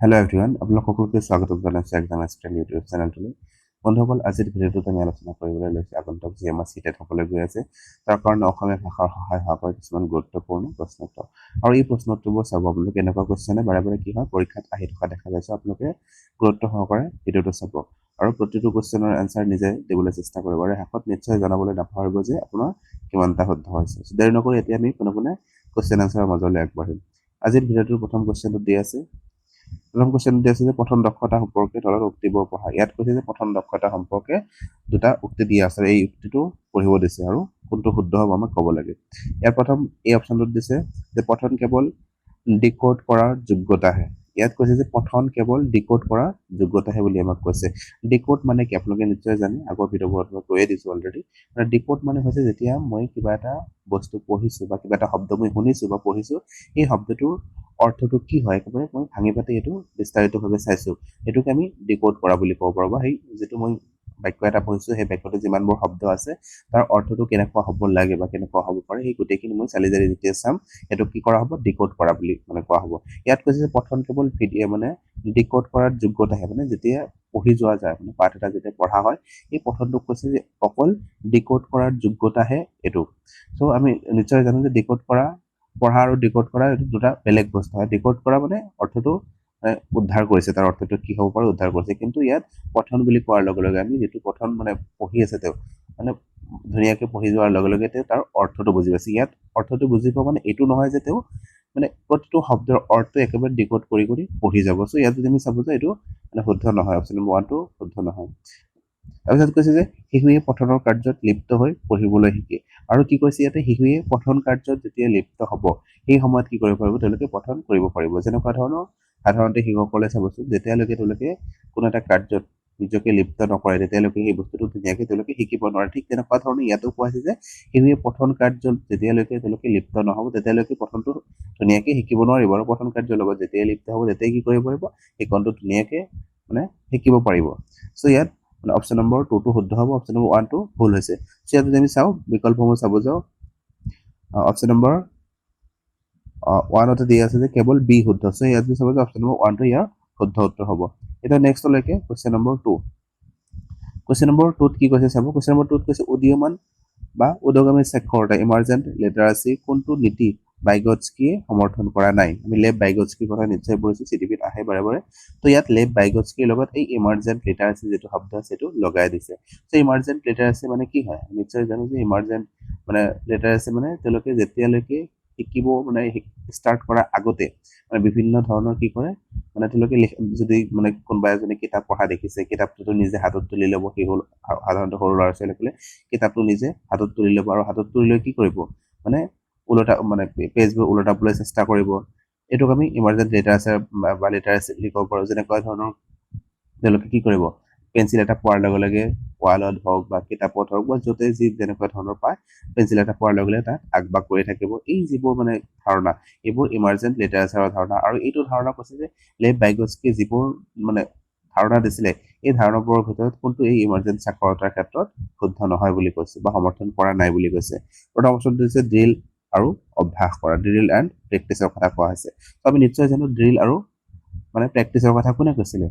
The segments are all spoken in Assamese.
হেল্ল' এভৰিৱান, আপোনালোক সকলোকে স্বাগতম জনাইছোঁ এক্সাম এক্সপ্লেইন ইউটিউব চেনেলটোলৈ। বন্ধুসকল, আজিৰ ভিডিঅ'টোত আমি আলোচনা কৰিবলৈ লৈছোঁ আগন্তুক যি আমাৰ চিটেট হ'বলৈ গৈ আছে তাৰ কাৰণে অসমীয়া ভাষাৰ সহায় হোৱাকৈ কিছুমান গুৰুত্বপূৰ্ণ প্ৰশ্ন উত্তৰ। আৰু এই প্ৰশ্ন উত্তৰবোৰ চাব আপোনালোকে এনেকুৱা কুৱেশ্যনে বাৰে বাৰে কি হয় পৰীক্ষাত আহি থকা দেখা গৈছে। আপোনালোকে গুৰুত্ব সহকাৰে ভিডিঅ'টো চাব আৰু প্ৰতিটো কুৱেশ্যনৰ এনচাৰ নিজে দিবলৈ চেষ্টা কৰিব আৰু শেষত নিশ্চয় জনাবলৈ নাপাহৰিব যে আপোনাৰ কিমানটা শুদ্ধ হৈছে। দেৰি নকৰি এতিয়া আমি পোনে পোনে কুৱেশ্যন এনচাৰৰ মাজলৈ আগবাঢ়িম। আজিৰ ভিডিঅ'টোৰ প্ৰথম কুৱেশ্যনটো দি আছে। প্ৰথম কুৱেশ্যন দি আছে যে প্ৰথম দক্ষতা সম্পৰ্কে তলত উক্তিবোৰ পঢ়া। ইয়াত কৈছে যে প্ৰথম দক্ষতা সম্পৰ্কে দুটা উক্তি দিয়া আছে। এই উক্তিটো পঢ়িব দিছে আৰু কোনটো শুদ্ধ হ'ব আমাক ক'ব লাগে। ইয়াৰ প্ৰথম এই অপশ্যনটোত দিছে যে পঠন কেৱল ডিকোড কৰাৰ যোগ্যতাহে। ইয়াত কৈছে যে পঠন কেৱল ডিকোড কৰাৰ যোগ্যতাহে বুলি আমাক কৈছে। ডিকোড মানে কি আপোনালোকে নিশ্চয় জানে, আগৰ ভিডিঅ'বোৰত মই কৈয়ে দিছোঁ অলৰেডি। ডিকোড মানে হৈছে যেতিয়া মই কিবা এটা বস্তু পঢ়িছোঁ বা কিবা এটা শব্দ মই শুনিছোঁ বা পঢ়িছোঁ, এই শব্দটোৰ অৰ্থটো কি হয় একেবাৰে মই ভাঙি পাতি এইটো বিস্তাৰিতভাৱে চাইছোঁ, সেইটোকে আমি ডিকোড কৰা বুলি ক'ব পাৰোঁ। বা সেই যিটো মই বাক্য এটা পঢ়িছোঁ সেই বাক্যটো যিমানবোৰ শব্দ আছে তাৰ অৰ্থটো কেনেকুৱা হ'ব লাগে বা কেনেকুৱা হ'ব পাৰে সেই গোটেইখিনি মই চালি জাৰি যেতিয়া চাম সেইটো কি কৰা হ'ব ডিকোড কৰা বুলি কোৱা হ'ব। ইয়াত কৈছে যে পঠন কেৱল মানে ডিকোড কৰাৰ যোগ্যতাহে, মানে যেতিয়া পঢ়ি যোৱা যায় মানে পাঠ এটা যেতিয়া পঢ়া হয় এই পঠনটোক কৈছে যে অকল ডিকোড কৰাৰ যোগ্যতাহে এইটো। চ' আমি নিশ্চয় জানো যে ডিকোড কৰা পঢ়া আৰু ডিকোড কৰা এইটো দুটা বেলেগ বস্তু হয়। ডিকোড কৰা মানে অৰ্থটো উদ্ধাৰ কৰিছে, তাৰ অৰ্থটো কি হ'ব পাৰে উদ্ধাৰ কৰিছে। কিন্তু ইয়াত পঠন বুলি কোৱাৰ লগে লগে আমি যিটো পঠন মানে পঢ়ি আছে তেওঁ মানে ধুনীয়াকৈ পঢ়ি যোৱাৰ লগে লগে তেওঁ তাৰ অৰ্থটো বুজি পাইছে। ইয়াত অৰ্থটো বুজি পোৱা মানে এইটো নহয় যে তেওঁ মানে প্ৰতিটো শব্দৰ অৰ্থ একেবাৰে ডিকোড কৰি কৰি পঢ়ি যাব। চ' ইয়াত যদি আমি চাব যে এইটো মানে শুদ্ধ নহয়, অপশ্যন নম্বৰ 1টো শুদ্ধ নহয়। তাৰপিছত কৈছে যে শিশুৱে পঠনৰ কাৰ্যত লিপ্ত হৈ পঢ়িবলৈ শিকে। আৰু কি কৈছে ইয়াতে শিশুৱে পঠন কাৰ্যত যেতিয়া লিপ্ত হ'ব সেই সময়ত কি কৰিব পাৰিব, তেওঁলোকে পঠন কৰিব পাৰিব। যেনেকুৱা ধৰণৰ সাধাৰণতে শিশুসকলে চাবচোন যেতিয়ালৈকে তেওঁলোকে কোনো এটা কাৰ্যত নিজকে লিপ্ত নকৰে তেতিয়ালৈকে সেই বস্তুটো ধুনীয়াকৈ তেওঁলোকে শিকিব নোৱাৰে। ঠিক তেনেকুৱা ধৰণে ইয়াতো কোৱা হৈছে যে শিশুৱে পঠন কাৰ্যত যেতিয়ালৈকে তেওঁলোকে লিপ্ত নহ'ব তেতিয়ালৈকে পঠনটো ধুনীয়াকৈ শিকিব নোৱাৰিব। আৰু পঠন কাৰ্যৰ লগত যেতিয়াই লিপ্ত হ'ব তেতিয়াই কি কৰিব পাৰিব, শিকনটো ধুনীয়াকৈ মানে শিকিব পাৰিব। চ' ইয়াত মানে অপশ্যন নম্বৰ 2টো শুদ্ধ হ'ব, অপশ্যন নম্বৰ 1টো ভুল হৈছে। চ' ইয়াত যদি আমি চাওঁ বিকল্পসমূহ চাব যাওঁ, অপশ্যন নম্বৰ 1তে দিয়া আছে যে কেৱল বি শুদ্ধ। চ' ইয়াত যদি চাব যে অপশ্যন নম্বৰ 1টো ইয়াৰ শুদ্ধ উত্তৰ হ'ব। এতিয়া নেক্সটলৈকে কুৱেশ্যন নম্বৰ 2। কুৱেশ্যন নম্বৰ 2ত কি কৈছে চাব। কুৱেশ্যন নম্বৰ 2ত কৈছে উদীয়মান বা উদগামী সাক্ষৰতা ইমাৰ্জেণ্ট লিটাৰাচি কোনটো নীতি বাইগটস্কিয়ে সমৰ্থন কৰা নাই। আমি লেভ বাইগটস্কিৰ কথা নিশ্চয় পঢ়িছোঁ, চিটিভিত আহে বাৰে বাৰে। তো ইয়াত লেভ বাইগটস্কিৰ লগত এই ইমাৰ্জেণ্ট লিটাৰাচি যিটো শব্দ আছে সেইটো লগাই দিছে। চ' ইমাৰ্জেণ্ট লিটাৰাচি মানে কি হয় নিশ্চয় জানো যে ইমাৰ্জেণ্ট মানে লিটাৰাচি মানে তেওঁলোকে যেতিয়ালৈকে শিকিব মানে ষ্টাৰ্ট কৰাৰ আগতে মানে বিভিন্ন ধৰণৰ কি কৰে মানে তেওঁলোকে যদি মানে কোনোবা এজনে কিতাপ পঢ়া দেখিছে কিতাপটোতো নিজে হাতত তুলি ল'ব। সেই হ'ল সাধাৰণতে সৰু ল'ৰা ছোৱালীসকলে কিতাপটো নিজে হাতত তুলি ল'ব আৰু হাতত তুলি লৈ কি কৰিব মানে ওলোটা মানে পেজবোৰ ওলোটাবলৈ চেষ্টা কৰিব। এইটোক আমি ইমাৰ্জেণ্ট লিটাৰেচাৰ বা লিটাৰেচি বুলি ক'ব পাৰোঁ। যেনেকুৱা ধৰণৰ তেওঁলোকে কি কৰিব পেঞ্চিল এটা পোৱাৰ লগে লগে ৱালত হওক বা কিতাপত হওক বা য'তে যি যেনেকুৱা ধৰণৰ পায় পেঞ্চিল এটা পোৱাৰ লগে লগে তাত আগবাগ কৰি থাকিব। এই যিবোৰ মানে ধাৰণা এইবোৰ ইমাৰ্জেণ্ট লিটাৰেচাৰৰ ধাৰণা। আৰু এইটো ধাৰণা কৈছে যে লেভ বাইগটস্কিয়ে যিবোৰ মানে ধাৰণা দিছিলে এই ধাৰণাবোৰৰ ভিতৰত কোনটো এই ইমাৰ্জেণ্ট সাক্ষৰতাৰ ক্ষেত্ৰত শুদ্ধ নহয় বুলি কৈছে বা সমৰ্থন কৰা নাই বুলি কৈছে। প্ৰথম অপশ্যনটো হৈছে ড্ৰিল আৰু অভ্যাস কৰা, ড্ৰিল এণ্ড প্ৰেক্টিচৰ কথা কোৱা হৈছে। আমি নিশ্চয় জানো ড্ৰিল আৰু মানে প্ৰেক্টিচৰ কথা কোনে কৈছিলে,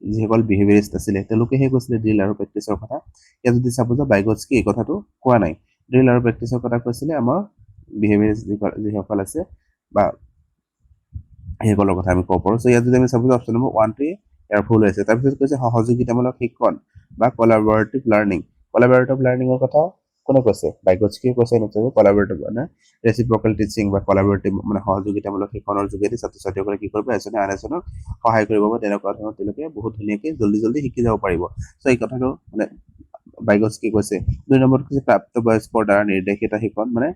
যিসকল বিহেভিয়াৰিষ্ট আছিলে তেওঁলোকেহে কৈছিলে ড্ৰিল আৰু প্ৰেক্টিচৰ কথা। ইয়াত যদি চাব যে বাইগটস্কি এই কথাটো কোৱা নাই, ড্ৰিল আৰু প্ৰেক্টিচৰ কথা কৈছিলে আমাৰ বিহেভিয়াৰিষ্ট যিসকল আছে বা সেইসকলৰ কথা আমি ক'ব পাৰোঁ। চ' ইয়াত যদি আমি চাব যে অপশ্যন নম্বৰ 1টোৱে ইয়াৰ ভুল হৈছে। তাৰপিছত কৈছে সহযোগিতামূলক শিক্ষণ বা কলাবৰেটিভ লাৰ্ণিং। কলাবৰেটিভ লাৰ্ণিঙৰ কথা কোনে কৈছে, বাইগটস্কিয়ে কৈছে নিশ্চয়। কলাবৰেটিভ মানে ৰেচিপ্ৰকেল টিচিং বা কলাবৰেটিভ মানে সহযোগিতামূলক শিক্ষণৰ যোগেদি ছাত্ৰ ছাত্ৰীসকলে কি কৰিব এজনে আন এজনক সহায় কৰিব বা তেনেকুৱা ধৰণৰ তেওঁলোকে বহুত ধুনীয়াকৈ জল্দি শিকি যাব পাৰিব। চ' এই কথাটো মানে বাইগটস্কিয়ে কৈছে। 2 নম্বৰত কৈছে প্ৰাপ্তবয়স্কৰ দ্বাৰা নিৰ্দেশিত শিক্ষণ মানে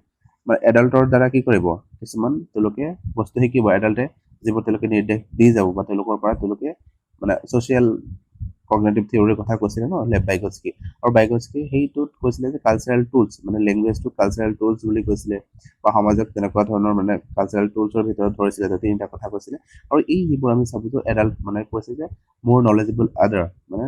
এডাল্টৰ দ্বাৰা কি কৰিব কিছুমান তেওঁলোকে বস্তু শিকিব। এডাল্টে যিবোৰ তেওঁলোকে নিৰ্দেশ দি যাব বা তেওঁলোকৰ পৰা তেওঁলোকে মানে ছ'চিয়েল কগনিটিভ থিয়ৰীৰ কথা কৈছিলে ন লেভ বাইগটস্কি। আৰু বাইগটস্কি সেইটোত কৈছিলে যে কালচাৰেল টুলছ মানে লেংগুৱেজটো কালচাৰেল টুলছ বুলি কৈছিলে বা সমাজক তেনেকুৱা ধৰণৰ মানে কালচাৰেল টুলছৰ ভিতৰত ধৰিছিলে। 3টা কথা কৈছিলে। আৰু এই যিবোৰ আমি চাব যে এডাল্ট মানে কৈছে যে মোৰ নলেজেবল আদাৰ মানে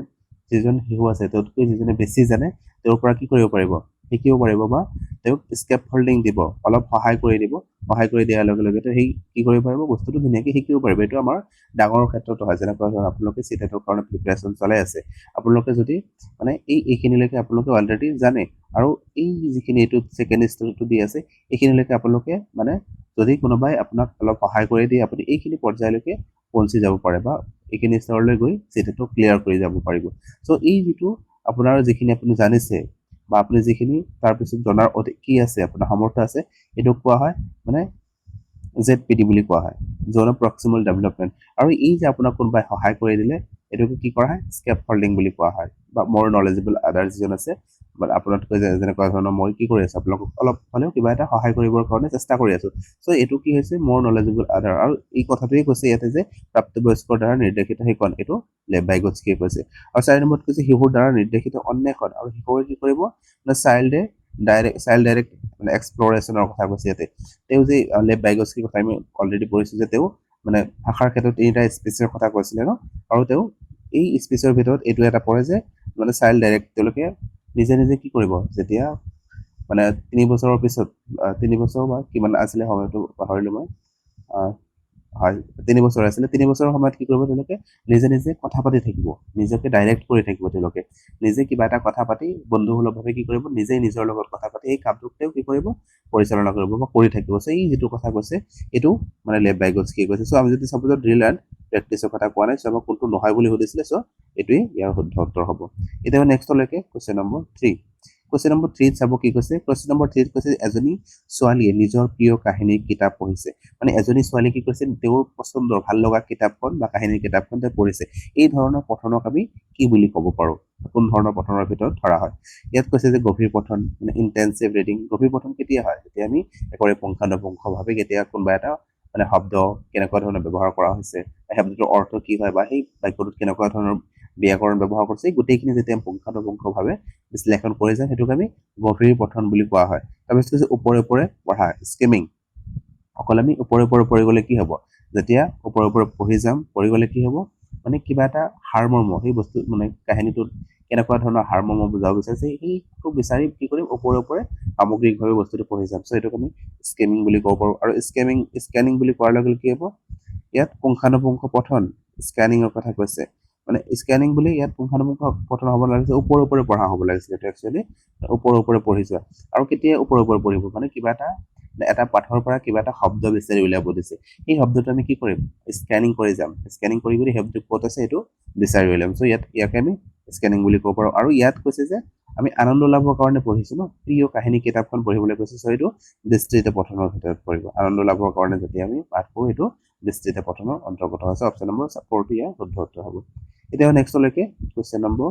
যিজন শিশু আছে তেওঁতকৈ যিজনে বেছি জানে তেওঁৰ পৰা কি কৰিব পাৰিব শিকিব পাৰিব বা তেওঁক স্কেপ হোল্ডিং দিব, অলপ সহায় কৰি দিব, সহায় কৰি দিয়াৰ লগে লগে সেই কি কৰিব পাৰিব, বস্তুটো ধুনীয়াকৈ শিকিব পাৰিব। এইটো আমাৰ ডাঙৰ ক্ষেত্ৰতো হয়, যেনেকুৱা ধৰক আপোনালোকে চিটেটৰ কাৰণে প্ৰিপেৰেশ্যন চলাই আছে, আপোনালোকে যদি মানে এইখিনিলৈকে আপোনালোকে অলৰেডি জানে, আৰু এই যিখিনি এইটো ছেকেণ্ড ষ্টেজটো দি আছে এইখিনিলৈকে আপোনালোকে মানে যদি কোনোবাই আপোনাক অলপ সহায় কৰি দিয়ে আপুনি এইখিনি পৰ্যায়লৈকে পৌঁছি যাব পাৰে বা এইখিনি স্তৰলৈ গৈ চিটেটটো ক্লিয়াৰ কৰি যাব পাৰিব। চ' এই যিটো আপোনাৰ যিখিনি আপুনি জানিছে বা আপুনি যিখিনি তাৰপিছত জনাৰ কি আছে আপোনাৰ সামৰ্থ্য আছে, এইটোক কোৱা হয় মানে ZPD বুলি কোৱা হয়, জ'ন অফ প্ৰক্সিমেল ডেভেলপমেণ্ট। আৰু এই যে আপোনাক কোনোবাই সহায় কৰি দিলে এইটোকে কি কৰা হয়, স্কেপ হোল্ডিং বুলি কোৱা হয়, বা মোৰ নলেজেবল আদাৰ যিজন আছে আপোনাতকৈ যেনেকুৱা ধৰণৰ মই কি কৰি আছোঁ আপোনালোকক অলপ হ'লেও কিবা এটা সহায় কৰিবৰ কাৰণে চেষ্টা কৰি আছোঁ। চ' এইটো কি হৈছে, মোৰ নলেজেবল আদাৰ। আৰু এই কথাটোৱে কৈছে ইয়াতে যে প্ৰাপ্তবয়স্কৰ দ্বাৰা নিৰ্দেশিত সেইখন, এইটো লেভ বাইগস্কিয়ে কৈছে। আৰু 4 নম্বৰত কৈছে শিশুৰ দ্বাৰা নিৰ্দেশিত অন্বেষণ, আৰু শিশুৱে কি কৰিব মানে চাইল্ড ডাইৰেক্ট মানে এক্সপ্লৰেশ্যনৰ কথা কৈছে ইয়াতে। তেওঁ যে লেভ বাইগস্কিৰ কথা আমি অলৰেডি পঢ়িছোঁ যে তেওঁ মানে ভাষাৰ ক্ষেত্ৰত তিনিটা স্পেচৰ কথা কৈছিলে ন, আৰু তেওঁ এই স্পেচৰ ভিতৰত এইটো এটা পৰে যে মানে চাইল্ড ডাইৰেক্ট, তেওঁলোকে নিজে নিজে কি কৰিব, যেতিয়া মানে 3 বছৰৰ পিছত 3 বছৰ বা কিমান আছিলে সময়টো পাহৰিলোঁ মই, হয় 3 বছৰ আছিলে, 3 বছৰৰ সময়ত কি কৰিব তেওঁলোকে নিজে নিজে কথা পাতি থাকিব, নিজকে ডাইৰেক্ট কৰি থাকিব, তেওঁলোকে নিজে কিবা এটা কথা পাতি বন্ধুসুলভভাৱে কি কৰিব, নিজেই নিজৰ লগত কথা পাতি এই কামটোক তেওঁ কি কৰিব, পৰিচালনা কৰিব বা কৰি থাকিব। চ' এই যিটো কথা কৈছে এইটো মানে লেভ বাইগস্কিয়ে কৈছে। চ' আমি যদি চাপোজত ড্ৰিল এণ্ড প্ৰেক্টিচৰ কথা কোৱা নাই, চ' আমাক কোনটো নহয় বুলি সুধিছিলে, চ' এইটোৱেই ইয়াৰ শুদ্ধ উত্তৰ হ'ব। এতিয়া নেক্সটলৈকে কুৱেশ্যন নম্বৰ 3। কুৱেশ্যন নম্বৰ 3 চাব কি কৈছে, কুৱেশ্যন নম্বৰ 3 কৈছে এজনী ছোৱালীয়ে নিজৰ প্ৰিয় কাহিনীৰ কিতাপ পঢ়িছে। মানে এজনী ছোৱালী কি কৈছে, তেওঁৰ পচন্দৰ ভাল লগা কিতাপখন বা কাহিনীৰ কিতাপখন তেওঁ পঢ়িছে। এই ধৰণৰ পঠনক আমি কি বুলি ক'ব পাৰোঁ, কোন ধৰণৰ পঠনৰ ভিতৰত ধৰা হয়। ইয়াত কৈছে যে গভীৰ পঠন, মানে ইণ্টেনচিভ ৰিডিং। গভীৰ পঠন কেতিয়া হয়, যেতিয়া আমি একেবাৰে পুংখানুপুংখভাৱে কেতিয়া কোনোবা এটা মানে শব্দ কেনেকুৱা ধৰণৰ ব্যৱহাৰ কৰা হৈছে, শব্দটোৰ অৰ্থ কি হয়, বা সেই বাক্যটোত কেনেকুৱা ধৰণৰ ব্যাকৰণ ব্যৱহাৰ কৰিছে, এই গোটেইখিনি যেতিয়া পুংখানুপুংখভাৱে বিশ্লেষণ কৰি যায় সেইটোক আমি গভীৰ পঠন বুলি কোৱা হয়। তাৰপিছত কৈছে ওপৰে ওপৰে পঢ়া, স্কিমিং। অকল আমি ওপৰে ওপৰে পঢ়ি গ'লে কি হ'ব, যেতিয়া ওপৰে ওপৰে পঢ়ি যাম, পঢ়ি গ'লে কি হ'ব মানে কিবা এটা সাৰমৰ্ম, সেই বস্তু মানে কাহিনীটোত কেনেকুৱা ধৰণৰ সাৰমৰ্ম বুজাব বিচাৰিছে সেইটো বিচাৰি কি কৰিম, ওপৰে ওপৰে সামগ্ৰিকভাৱে বস্তুটো পঢ়ি যাম। চ' এইটোক আমি স্কিমিং বুলি ক'ব পাৰোঁ। আৰু স্কেনিং বুলি কোৱাৰ লগে লগে কি হ'ব, ইয়াত পুংখানুপুংখ পঠন, স্কেনিঙৰ কথা কৈছে। মানে স্কেনিং বুলি ইয়াত পুংখানুপুংখ পঠন হ'ব লাগিছে, ওপৰে ওপৰে পঢ়া হ'ব লাগিছিলে, এইটো একচুৱেলি ওপৰে ওপৰে পঢ়ি যোৱা। আৰু কেতিয়া ওপৰে ওপৰে পঢ়িব, মানে কিবা এটা পাঠৰ পৰা কিবা এটা শব্দ বিচাৰি উলিয়াব দিছে, এই শব্দটো আমি কি কৰিম, স্কেনিং কৰি যাম, স্কেনিং কৰি শব্দটো ক'ত আছে সেইটো বিচাৰি উলিয়াম। চ' ইয়াকে আমি স্কেনিং বুলি ক'ব পাৰোঁ। আৰু ইয়াত কৈছে যে আমি আনন্দ লাভৰ কাৰণে পঢ়িছোঁ ন, প্ৰিয় কাহিনী কিতাপখন পঢ়িবলৈ কৈছে, চ' এইটো বিস্তৃত পঠনৰ ভিতৰত পৰিব। আনন্দ লাভৰ কাৰণে যেতিয়া আমি পাঠ পঢ়োঁ এইটো বিস্তৃত পঠনৰ অন্তৰ্গত হৈছে। অপশ্যন নম্বৰ 4টো ইয়াৰ শুদ্ধ উত্তৰ হ'ব। এতিয়া নেক্সটলৈকে কুৱেশ্যন নম্বৰ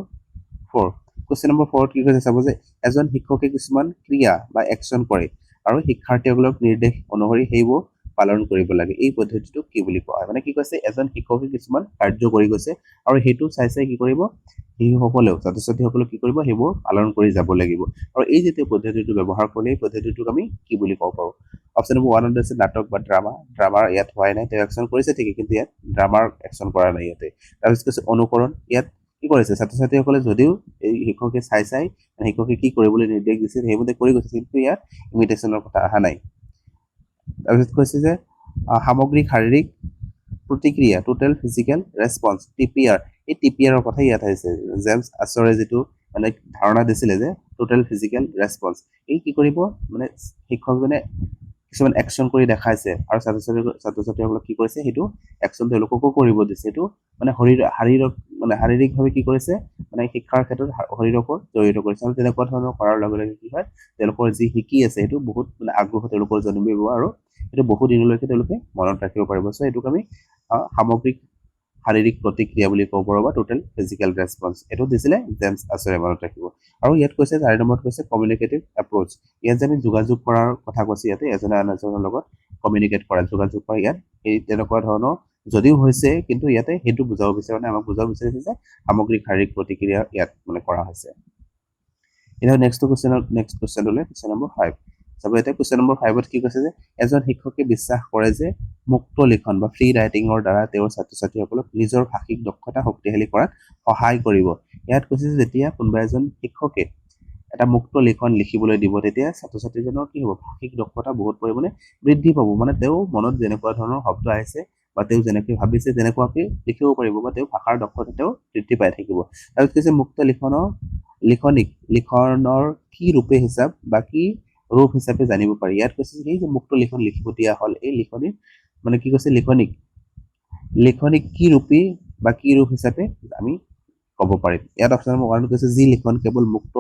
4। কুৱেশ্যন নম্বৰ 4ত কি কৈছে চাব, যে এজন শিক্ষকে কিছুমান ক্ৰিয়া বা একশ্যন কৰে আৰু শিক্ষাৰ্থীসকলক নিৰ্দেশ অনুসৰি সেইবোৰ পালন কৰিব লাগে। এই পদ্ধতিটোক কি বুলি কোৱা হয়, মানে কি কৈছে, এজন শিক্ষকে কিছুমান কাৰ্য কৰি গৈছে আৰু সেইটো চাই চাই কি কৰিব, শিশুসকলেও ছাত্ৰ ছাত্ৰীসকলেও কি কৰিব, সেইবোৰ পালন কৰি যাব লাগিব। আৰু এই যেতিয়া পদ্ধতিটো ব্যৱহাৰ কৰিলে এই পদ্ধতিটোক আমি কি বুলি ক'ব পাৰোঁ। অপশ্যন নম্বৰ 1 আছে নাটক বা ড্ৰামা। ড্ৰামাৰ ইয়াত হোৱাই নাই, তেওঁ একশ্যন কৰিছে ঠিকেই, কিন্তু ইয়াত ড্ৰামাৰ একশ্যন কৰা নাই ইয়াতে। তাৰপিছত কৈছে অনুকৰণ। ইয়াত কি কৰিছে, ছাত্ৰ ছাত্ৰীসকলে যদিও এই শিক্ষকে চাই চাই শিক্ষকে কি কৰিবলৈ নিৰ্দেশ দিছিল সেইমতে কৰি গৈছে, কিন্তু ইয়াত ইমিটেশ্যনৰ কথা অহা নাই। তাৰপিছত কৈছে যে সামগ্ৰিক শাৰীৰিক প্ৰতিক্ৰিয়া, টোটেল ফিজিকেল ৰেছপন্স, TPR। এই TPR কথা ইয়াত আহিছে। জেমছ আছৰে যিটো মানে ধাৰণা দিছিলে যে টোটেল ফিজিকেল ৰেছপন্স, এই কি কৰিব মানে শিক্ষকজনে কিছুমান একশ্যন কৰি দেখাইছে আৰু ছাত্ৰ ছাত্ৰীসকলক কি কৰিছে, সেইটো একশ্যন তেওঁলোককো কৰিব দিছে। এইটো মানে শাৰীৰিকভাৱে কি কৰিছে, মানে শিক্ষাৰ ক্ষেত্ৰত শৰীৰকো জড়িত কৰিছে। আৰু তেনেকুৱা ধৰণৰ কৰাৰ লগে লগে কি হয়, তেওঁলোকৰ যি শিকি আছে সেইটো বহুত মানে আগ্ৰহ তেওঁলোকৰ জন্মিব আৰু সেইটো বহু দিনলৈকে তেওঁলোকে মনত ৰাখিব পাৰিব। চ' এইটোক আমি সামগ্ৰিক শাৰীৰিক প্ৰতিক্ৰিয়া বুলি ক'ব পাৰোঁ বা টোটেল ফিজিকেল ৰেছপন্স। এইটো দিছিলে জেমছ আছৰে, মনত ৰাখিব। আৰু ইয়াত কৈছে 4 নম্বৰত কৈছে কমিউনিকেটিভ এপ্ৰ'চ। ইয়াত যে আমি যোগাযোগ কৰাৰ কথা কৈছে, ইয়াতে এজনে আন এজনৰ লগত কমিউনিকেট কৰা, যোগাযোগ কৰা, ইয়াত এই তেনেকুৱা ধৰণৰ যদিও হৈছে, কিন্তু ইয়াতে সেইটো বুজাব বিচাৰে, মানে আমাক বুজাব বিচাৰিছে যে সামগ্ৰিক শাৰীৰিক প্ৰতিক্ৰিয়া ইয়াত মানে কৰা হৈছে। এতিয়া নেক্সট কুৱেশ্যনলৈ, কুৱেশ্যন নম্বৰ 5 চাব। এতিয়া কুৱেশ্যন নম্বৰ 5ত কি কৈছে, যে এজন শিক্ষকে বিশ্বাস কৰে যে মুক্ত লিখন বা ফ্ৰী ৰাইটিঙৰ দ্বাৰা তেওঁৰ ছাত্ৰ ছাত্ৰীসকলক নিজৰ ভাষিক দক্ষতা শক্তিশালী কৰাত সহায় কৰিব। ইয়াত কৈছে যে যেতিয়া কোনোবা এজন শিক্ষকে এটা মুক্ত লিখন লিখিবলৈ দিব তেতিয়া ছাত্ৰ ছাত্ৰীজনৰ কি হ'ব ভাষিক দক্ষতা বহুত পৰিমাণে বৃদ্ধি পাব মানে তেওঁ মনত যেনেকুৱা ধৰণৰ শব্দ আহিছে বা তেওঁ যেনেকৈ ভাবিছে তেনেকুৱাকৈ লিখিব পাৰিব বা তেওঁ ভাষাৰ দক্ষতা তেওঁ বৃদ্ধি পাই থাকিব তাৰপিছত কৈছে মুক্ত লিখনৰ কি ৰূপে হিচাপ বা কি ৰূপ হিচাপে জানিব পাৰি ইয়াত কৈছে যে এই যে মুক্ত লিখন লিখিব দিয়া হ'ল এই লিখনিৰ মানে কি কৈছে লিখনিক কি ৰূপী বা কি ৰূপ হিচাপে আমি ক'ব পাৰিম ইয়াত অপশ্যন নম্বৰ 1 কৈছে যি লিখন কেৱল মুক্ত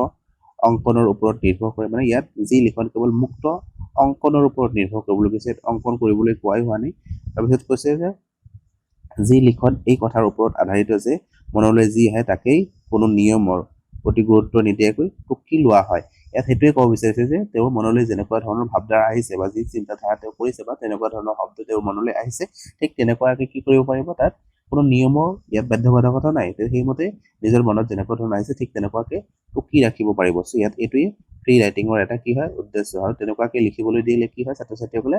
অংকনৰ ওপৰত নিৰ্ভৰ কৰে মানে ইয়াত যি লিখন কেৱল মুক্ত অংকনৰ ওপৰত নিৰ্ভৰ কৰিবলৈ কৈছে অংকন কৰিবলৈ কোৱাই হোৱা নাই তাৰপিছত কৈছে যে যি লিখন এই কথাৰ ওপৰত আধাৰিত যে মনলৈ যি আহে তাকেই কোনো নিয়মৰ প্ৰতি গুৰুত্ব নিদিয়াকৈ টুকি লোৱা হয় ইয়াত সেইটোৱে ক'ব বিচাৰিছে যে তেওঁৰ মনলৈ যেনেকুৱা ধৰণৰ ভাৱধাৰা আহিছে বা যি চিন্তাধাৰা তেওঁ কৰিছে বা তেনেকুৱা ধৰণৰ শব্দ তেওঁৰ মনলৈ আহিছে ঠিক তেনেকুৱাকৈ কি কৰিব পাৰিব তাত কোনো নিয়মৰ ইয়াত বাধ্যবাধকতা নাই সেইমতে নিজৰ মনত যেনেকুৱা ধৰণৰ আহিছে ঠিক তেনেকুৱাকৈ টুকি ৰাখিব পাৰিব চ' ইয়াত এইটোৱে ফ্ৰী ৰাইটিঙৰ এটা কি হয় উদ্দেশ্য আৰু তেনেকুৱাকৈ লিখিবলৈ দিলে কি হয় ছাত্ৰ ছাত্ৰীসকলে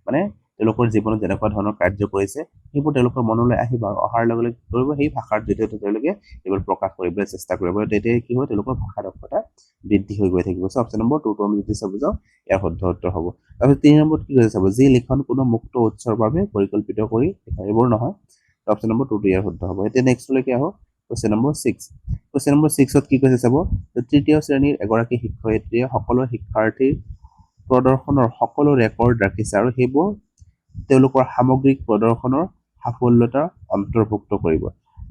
মানে তেওঁলোকৰ জীৱনত যেনেকুৱা ধৰণৰ কাৰ্য কৰিছে সেইবোৰ তেওঁলোকৰ মনলৈ আহিব আৰু অহাৰ লগে লগে কৰিব সেই ভাষাৰ জৰিয়তে তেওঁলোকে এইবোৰ প্ৰকাশ কৰিবলৈ চেষ্টা কৰিব আৰু তেতিয়া কি হয় তেওঁলোকৰ ভাষা দক্ষতা বৃদ্ধি হৈ গৈ থাকিব চ' অপশ্যন নম্বৰ 2টো আমি যদি চাব যাওঁ ইয়াৰ শুদ্ধ উত্তৰ হ'ব তাৰপিছত 3 নম্বৰত কি কৈছে চাব যি লিখন কোনো মুক্ত উৎসৰ বাবে পৰিকল্পিত কৰি এইবোৰ নহয় অপশ্যন নম্বৰ 2টো ইয়াৰ শুদ্ধ হ'ব এতিয়া নেক্সটলৈকে আহক কুৱেশ্যন নম্বৰ 6 কুৱেশ্যন নম্বৰ 6ত কি কৈছে চাব তৃতীয় শ্ৰেণীৰ এগৰাকী শিক্ষয়িত্ৰীয়ে সকলো শিক্ষাৰ্থীৰ প্ৰদৰ্শনৰ সকলো ৰেকৰ্ড ৰাখিছে আৰু সেইবোৰ তেওঁলোকৰ সামগ্ৰিক প্ৰদৰ্শনৰ সাফল্যতা অন্তৰ্ভুক্ত কৰিব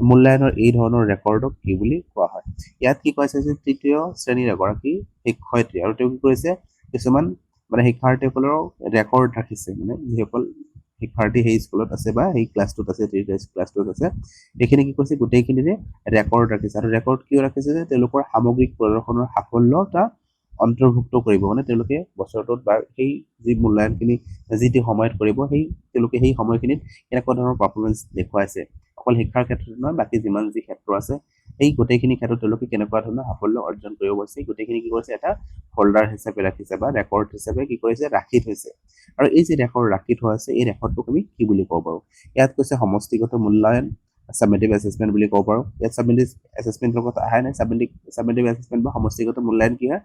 মূল্যায়নৰ এই ধৰণৰ ৰেকৰ্ডক কি বুলি কোৱা হয় ইয়াত কি কৈছে যে তৃতীয় শ্ৰেণীৰ এগৰাকী শিক্ষয়িত্ৰী আৰু তেওঁ কি কৰিছে কিছুমান মানে শিক্ষাৰ্থীসকলৰ ৰেকৰ্ড ৰাখিছে মানে যিসকল শিক্ষাৰ্থী সেই স্কুলত আছে বা সেই ক্লাছটোত আছে ক্লাছটোত আছে এইখিনি কি কৈছে গোটেইখিনিৰে ৰেকৰ্ড ৰাখিছে আৰু ৰেকৰ্ড কিয় ৰাখিছে যে তেওঁলোকৰ সামগ্ৰিক প্ৰদৰ্শনৰ সাফল্যতা অন্তৰ্ভুক্ত কৰিব মানে তেওঁলোকে বছৰটোত বা সেই যি মূল্যায়নখিনি যিটো সময়ত কৰিব তেওঁলোকে সেই সময়খিনিত কেনেকুৱা ধৰণৰ পাৰফৰ্মেঞ্চ দেখুৱাইছে অকল শিক্ষাৰ ক্ষেত্ৰত নহয় বাকী যিমান যি ক্ষেত্ৰ আছে সেই গোটেইখিনি ক্ষেত্ৰত তেওঁলোকে কেনেকুৱা ধৰণৰ সাফল্য অৰ্জন কৰিব পাৰিছে গোটেইখিনি কি কৰিছে এটা ফল্ডাৰ হিচাপে ৰাখিছে বা ৰেকৰ্ড হিচাপে কি কৰিছে ৰাখি থৈছে আৰু এই যি ৰেকৰ্ড ৰাখি থোৱা আছে এই ৰেকৰ্ডটোক আমি কি বুলি ক'ব পাৰোঁ ইয়াত কৈছে সমষ্টিগত মূল্যায়ন সামেটিভ এছেছমেণ্ট বুলি ক'ব পাৰোঁ ইয়াত সামেটিভ এছেছমেণ্টৰ কথা আহে নাই সামেটিভ এছেছমেণ্ট বা সমষ্টিগত মূল্যায়ন কি হয়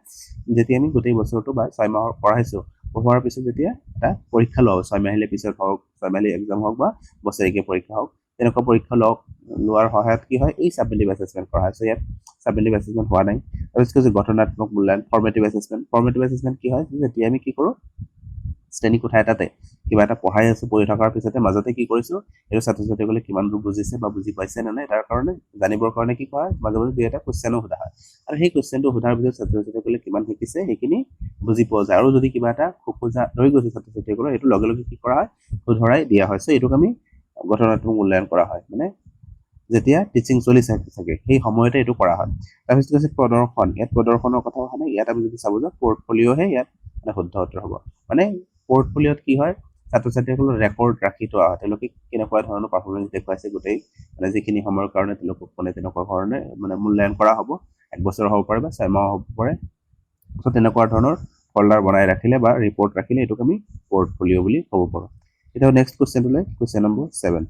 যেতিয়া আমি গোটেই বছৰটো বা 6 মাহৰ পঢ়াইছোঁ পঢ়োৱাৰ পিছত যেতিয়া এটা পৰীক্ষা লোৱা হয় 6 মাহিলী পিছত হওক 6 মাহিলী এক্সাম হওক বা বছৰেকীয়া পৰীক্ষা হওক তেনেকুৱা পৰীক্ষা লোৱাৰ সহায়ত কি হয় এই সামেটিভ এছেছমেণ্ট কৰা হয় চ' ইয়াত সামেটিভ এছেছমেণ্ট হোৱা নাই তাৰপিছত কৈছে গঠনাত্মক মূল্যায়ন ফৰ্মেটিভ এছেছমেণ্ট কি হয় যেতিয়া আমি কি কৰোঁ শ্ৰেণী কোঠা এটাতে কিবা এটা পঢ়াই আছোঁ পঢ়ি থকাৰ পিছতে মাজতে কি কৰিছোঁ এইটো ছাত্ৰ ছাত্ৰীসকলে কিমান দূৰ বুজিছে বা বুজি পাইছে নে নাই তাৰ কাৰণে জানিবৰ কাৰণে কি কৰা মাজে মাজে দুই এটা কুৱেশ্যনো সোধা হয় আৰু সেই কুৱেশ্যনটো সোধাৰ পিছত ছাত্ৰ ছাত্ৰীসকলে কিমান শিকিছে সেইখিনি বুজি পোৱা যায় আৰু যদি কিবা এটা খোকোজা ৰৈ গৈছে ছাত্ৰ ছাত্ৰীসকলৰ সেইটো লগে লগে কি কৰা হয় শুধৰাই দিয়া হয় চ' এইটোক আমি গঠনাত্মক মূল্যায়ন কৰা হয় মানে যেতিয়া টিচিং চলি থাকে সেই সময়তে এইটো কৰা হয় তাৰপিছত কৈছে প্ৰদৰ্শন ইয়াত প্ৰদৰ্শনৰ কথা অহা নাই ইয়াত আমি যদি চাব যাওঁ পৰ্টফলিঅ'হে ইয়াত মানে শুদ্ধ উত্তৰ হ'ব মানে পৰ্টফলিঅ'ত কি হয় ছাত্ৰ ছাত্ৰীসকলৰ ৰেকৰ্ড ৰাখি থোৱা হয় তেওঁলোকে কেনেকুৱা ধৰণৰ পাৰফৰ্মেঞ্চ দেখুৱাইছে গোটেই মানে যিখিনি সময়ৰ কাৰণে তেওঁলোকক মানে তেনেকুৱা ধৰণে মানে মূল্যায়ন কৰা হ'ব 1 বছৰ হ'ব পাৰে বা 6 মাহ হ'ব পাৰে চ' তেনেকুৱা ধৰণৰ ফল্ডাৰ বনাই ৰাখিলে বা ৰিপৰ্ট ৰাখিলে এইটোক আমি পৰ্টফলিঅ' বুলি ক'ব পাৰোঁ এতিয়া নেক্সট কুৱেশ্যনটোলৈ কুৱেশ্যন নম্বৰ 7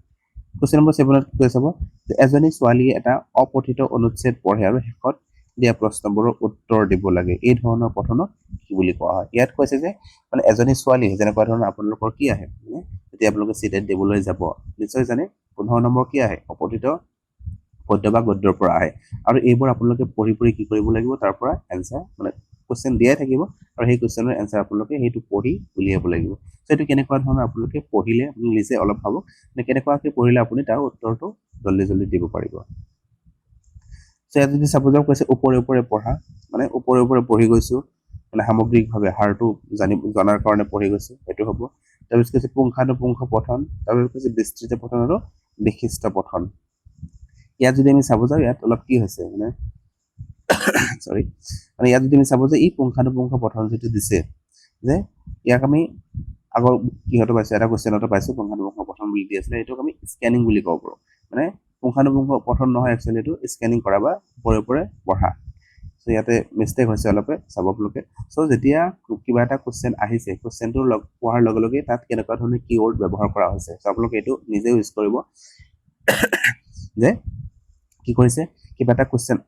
কুৱেশ্যন নম্বৰ 7ত কি কৈ চাব যে এজনী ছোৱালীয়ে এটা অপঠিত অনুচ্ছেদ পঢ়ে আৰু শেষত দিয়া প্ৰশ্নবোৰৰ উত্তৰ দিব লাগে এই ধৰণৰ পঠনক কি বুলি কোৱা হয় ইয়াত কৈছে যে মানে এজনী ছোৱালী যেনেকুৱা ধৰণৰ আপোনালোকৰ কি আহে মানে যেতিয়া আপোনালোকে চিটেট দিবলৈ যাব নিশ্চয় জানে 15 নম্বৰ কি আহে অপঠিত পদ্য বা গদ্যৰ পৰা আহে আৰু এইবোৰ আপোনালোকে পঢ়ি কি কৰিব লাগিব তাৰ পৰা এনসাৰ মানে কুৱেশ্যন দিয়াই থাকিব আৰু সেই কুৱেশ্যনৰ এনসাৰ আপোনালোকে সেইটো পঢ়ি উলিয়াব লাগিব চ' এইটো কেনেকুৱা ধৰণৰ আপোনালোকে পঢ়িলে আপুনি নিজে অলপ ভাবক কেনেকুৱাকৈ পঢ়িলে আপুনি তাৰ উত্তৰটো জল্দি দিব পাৰিব চ' ইয়াত যদি চাব যাওঁ কৈছে ওপৰে পঢ়া মানে ওপৰে পঢ়ি গৈছোঁ মানে সামগ্ৰিকভাৱে হাৰটো জনাৰ কাৰণে পঢ়ি গৈছোঁ সেইটো হ'ব তাৰপিছত কৈছে পুংখানুপুংখ পঠন তাৰপিছত কৈছে বিস্তৃত পঠন আৰু বিশিষ্ট পঠন ইয়াত যদি আমি চাব যাওঁ ইয়াত অলপ কি হৈছে মানে সৰি মানে ইয়াত যদি আমি চাব যে এই পুংখানুপুংখ পঠন যিটো দিছে যে ইয়াক আমি আগৰ কিহতো পাইছোঁ এটা কুৱেশ্যনতো পাইছোঁ পুংখানুপুংখ পঠন বুলি দি আছিলে এইটোক আমি স্কেনিং বুলি ক'ব পাৰোঁ মানে পুংখানুপুংখ পঠন নহয় একচুৱেলি এইটো স্কেনিং কৰা বা ওপৰে পঢ়া চ' ইয়াতে মিষ্টেক হৈছে অলপে চাব আপোনালোকে চ' যেতিয়া কিবা এটা কুৱেশ্যন আহিছে কুৱেশ্যনটো পঢ়াৰ লগে লগে তাত কেনেকুৱা ধৰণৰ কিৱৰ্ড ব্যৱহাৰ কৰা হৈছে চ' আপোনালোকে এইটো নিজে ইউজ কৰিব যে কি কৰিছে কিবা এটা কুৱেশ্যন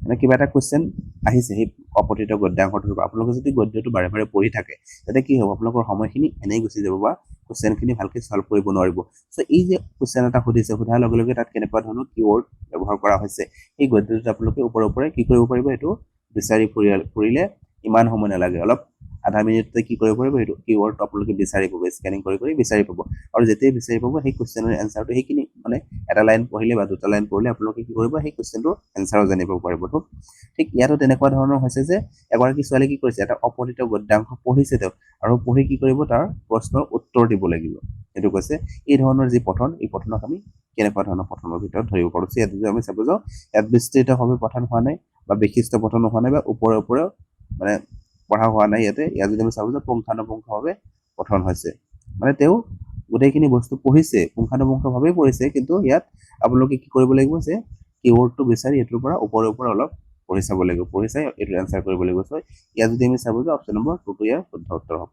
মানে কিবা এটা কুৱেশ্যন আহিছে সেই অপঠিত গদ্যাংশটোৰ পৰা আপোনালোকে যদি গদ্যটো বাৰে বাৰে পঢ়ি থাকে তেন্তে কি হ'ব আপোনালোকৰ সময়খিনি এনেই গুচি যাব বা কুৱেশ্যনখিনি ভালকৈ সলভ কৰিব নোৱাৰিব সো এই যে কুৱেশ্যন এটা সুধিছে সোধাৰ লগে লগে তাত কেনেকুৱা ধৰণৰ কিৱৰ্ড ব্যৱহাৰ কৰা হৈছে এই গদ্যটোত আপোনালোকে ওপৰে কি কৰিব পাৰিব এইটো বিচাৰি ফুৰিলে ইমান সময় নালাগে অলপ আধা মিনিটতে কি কৰিব পাৰিব এইটো কিৱৰ্ডটো আপোনালোকে বিচাৰি পাব স্কেনিং কৰি বিচাৰি পাব আৰু যেতিয়াই বিচাৰি পাব সেই কুৱেশ্যনৰ এনচাৰটো সেইখিনি মানে এটা লাইন পঢ়িলে বা দুটা লাইন পঢ়িলে আপোনালোকে কি কৰিব সেই কুৱেশ্যনটোৰ এনচাৰো জানিব পাৰিব ঠিক ইয়াতো তেনেকুৱা ধৰণৰ হৈছে যে এগৰাকী ছোৱালী কি কৰিছে এটা অপঠিত গদ্যাংশ পঢ়িছে তেওঁ আৰু পঢ়ি কি কৰিব তাৰ প্ৰশ্নৰ উত্তৰ দিব লাগিব এইটো কৈছে এই ধৰণৰ যি পঠন এই পঠনক আমি কেনেকুৱা ধৰণৰ পঠনৰ ভিতৰত ধৰিব পাৰোঁ ইয়াত যদি আমি চাব যাওঁ ইয়াত বিস্তৃতভাৱে পঠন হোৱা নাই বা বিশিষ্ট পঠন হোৱা নাই বা ওপৰে মানে পঢ়া হোৱা নাই ইয়াত যদি আমি চাব যাওঁ পুংখানুপুংখভাৱে পঠন হৈছে মানে তেওঁ গোটেইখিনি বস্তু পঢ়িছে পুংখানুপুংখভাৱে পঢ়িছে কিন্তু ইয়াত আপোনালোকে কি কৰিব লাগিব যে কিৱৰ্ডটো বিচাৰি এইটোৰ পৰা ওপৰে অলপ পঢ়ি চাব লাগিব পঢ়ি চাই এইটো এনচাৰ কৰিব লাগিব সো ইয়াত যদি আমি চাব যাওঁ অপশ্যন নম্বৰ 2 ইয়াৰ শুদ্ধ উত্তৰ হ'ব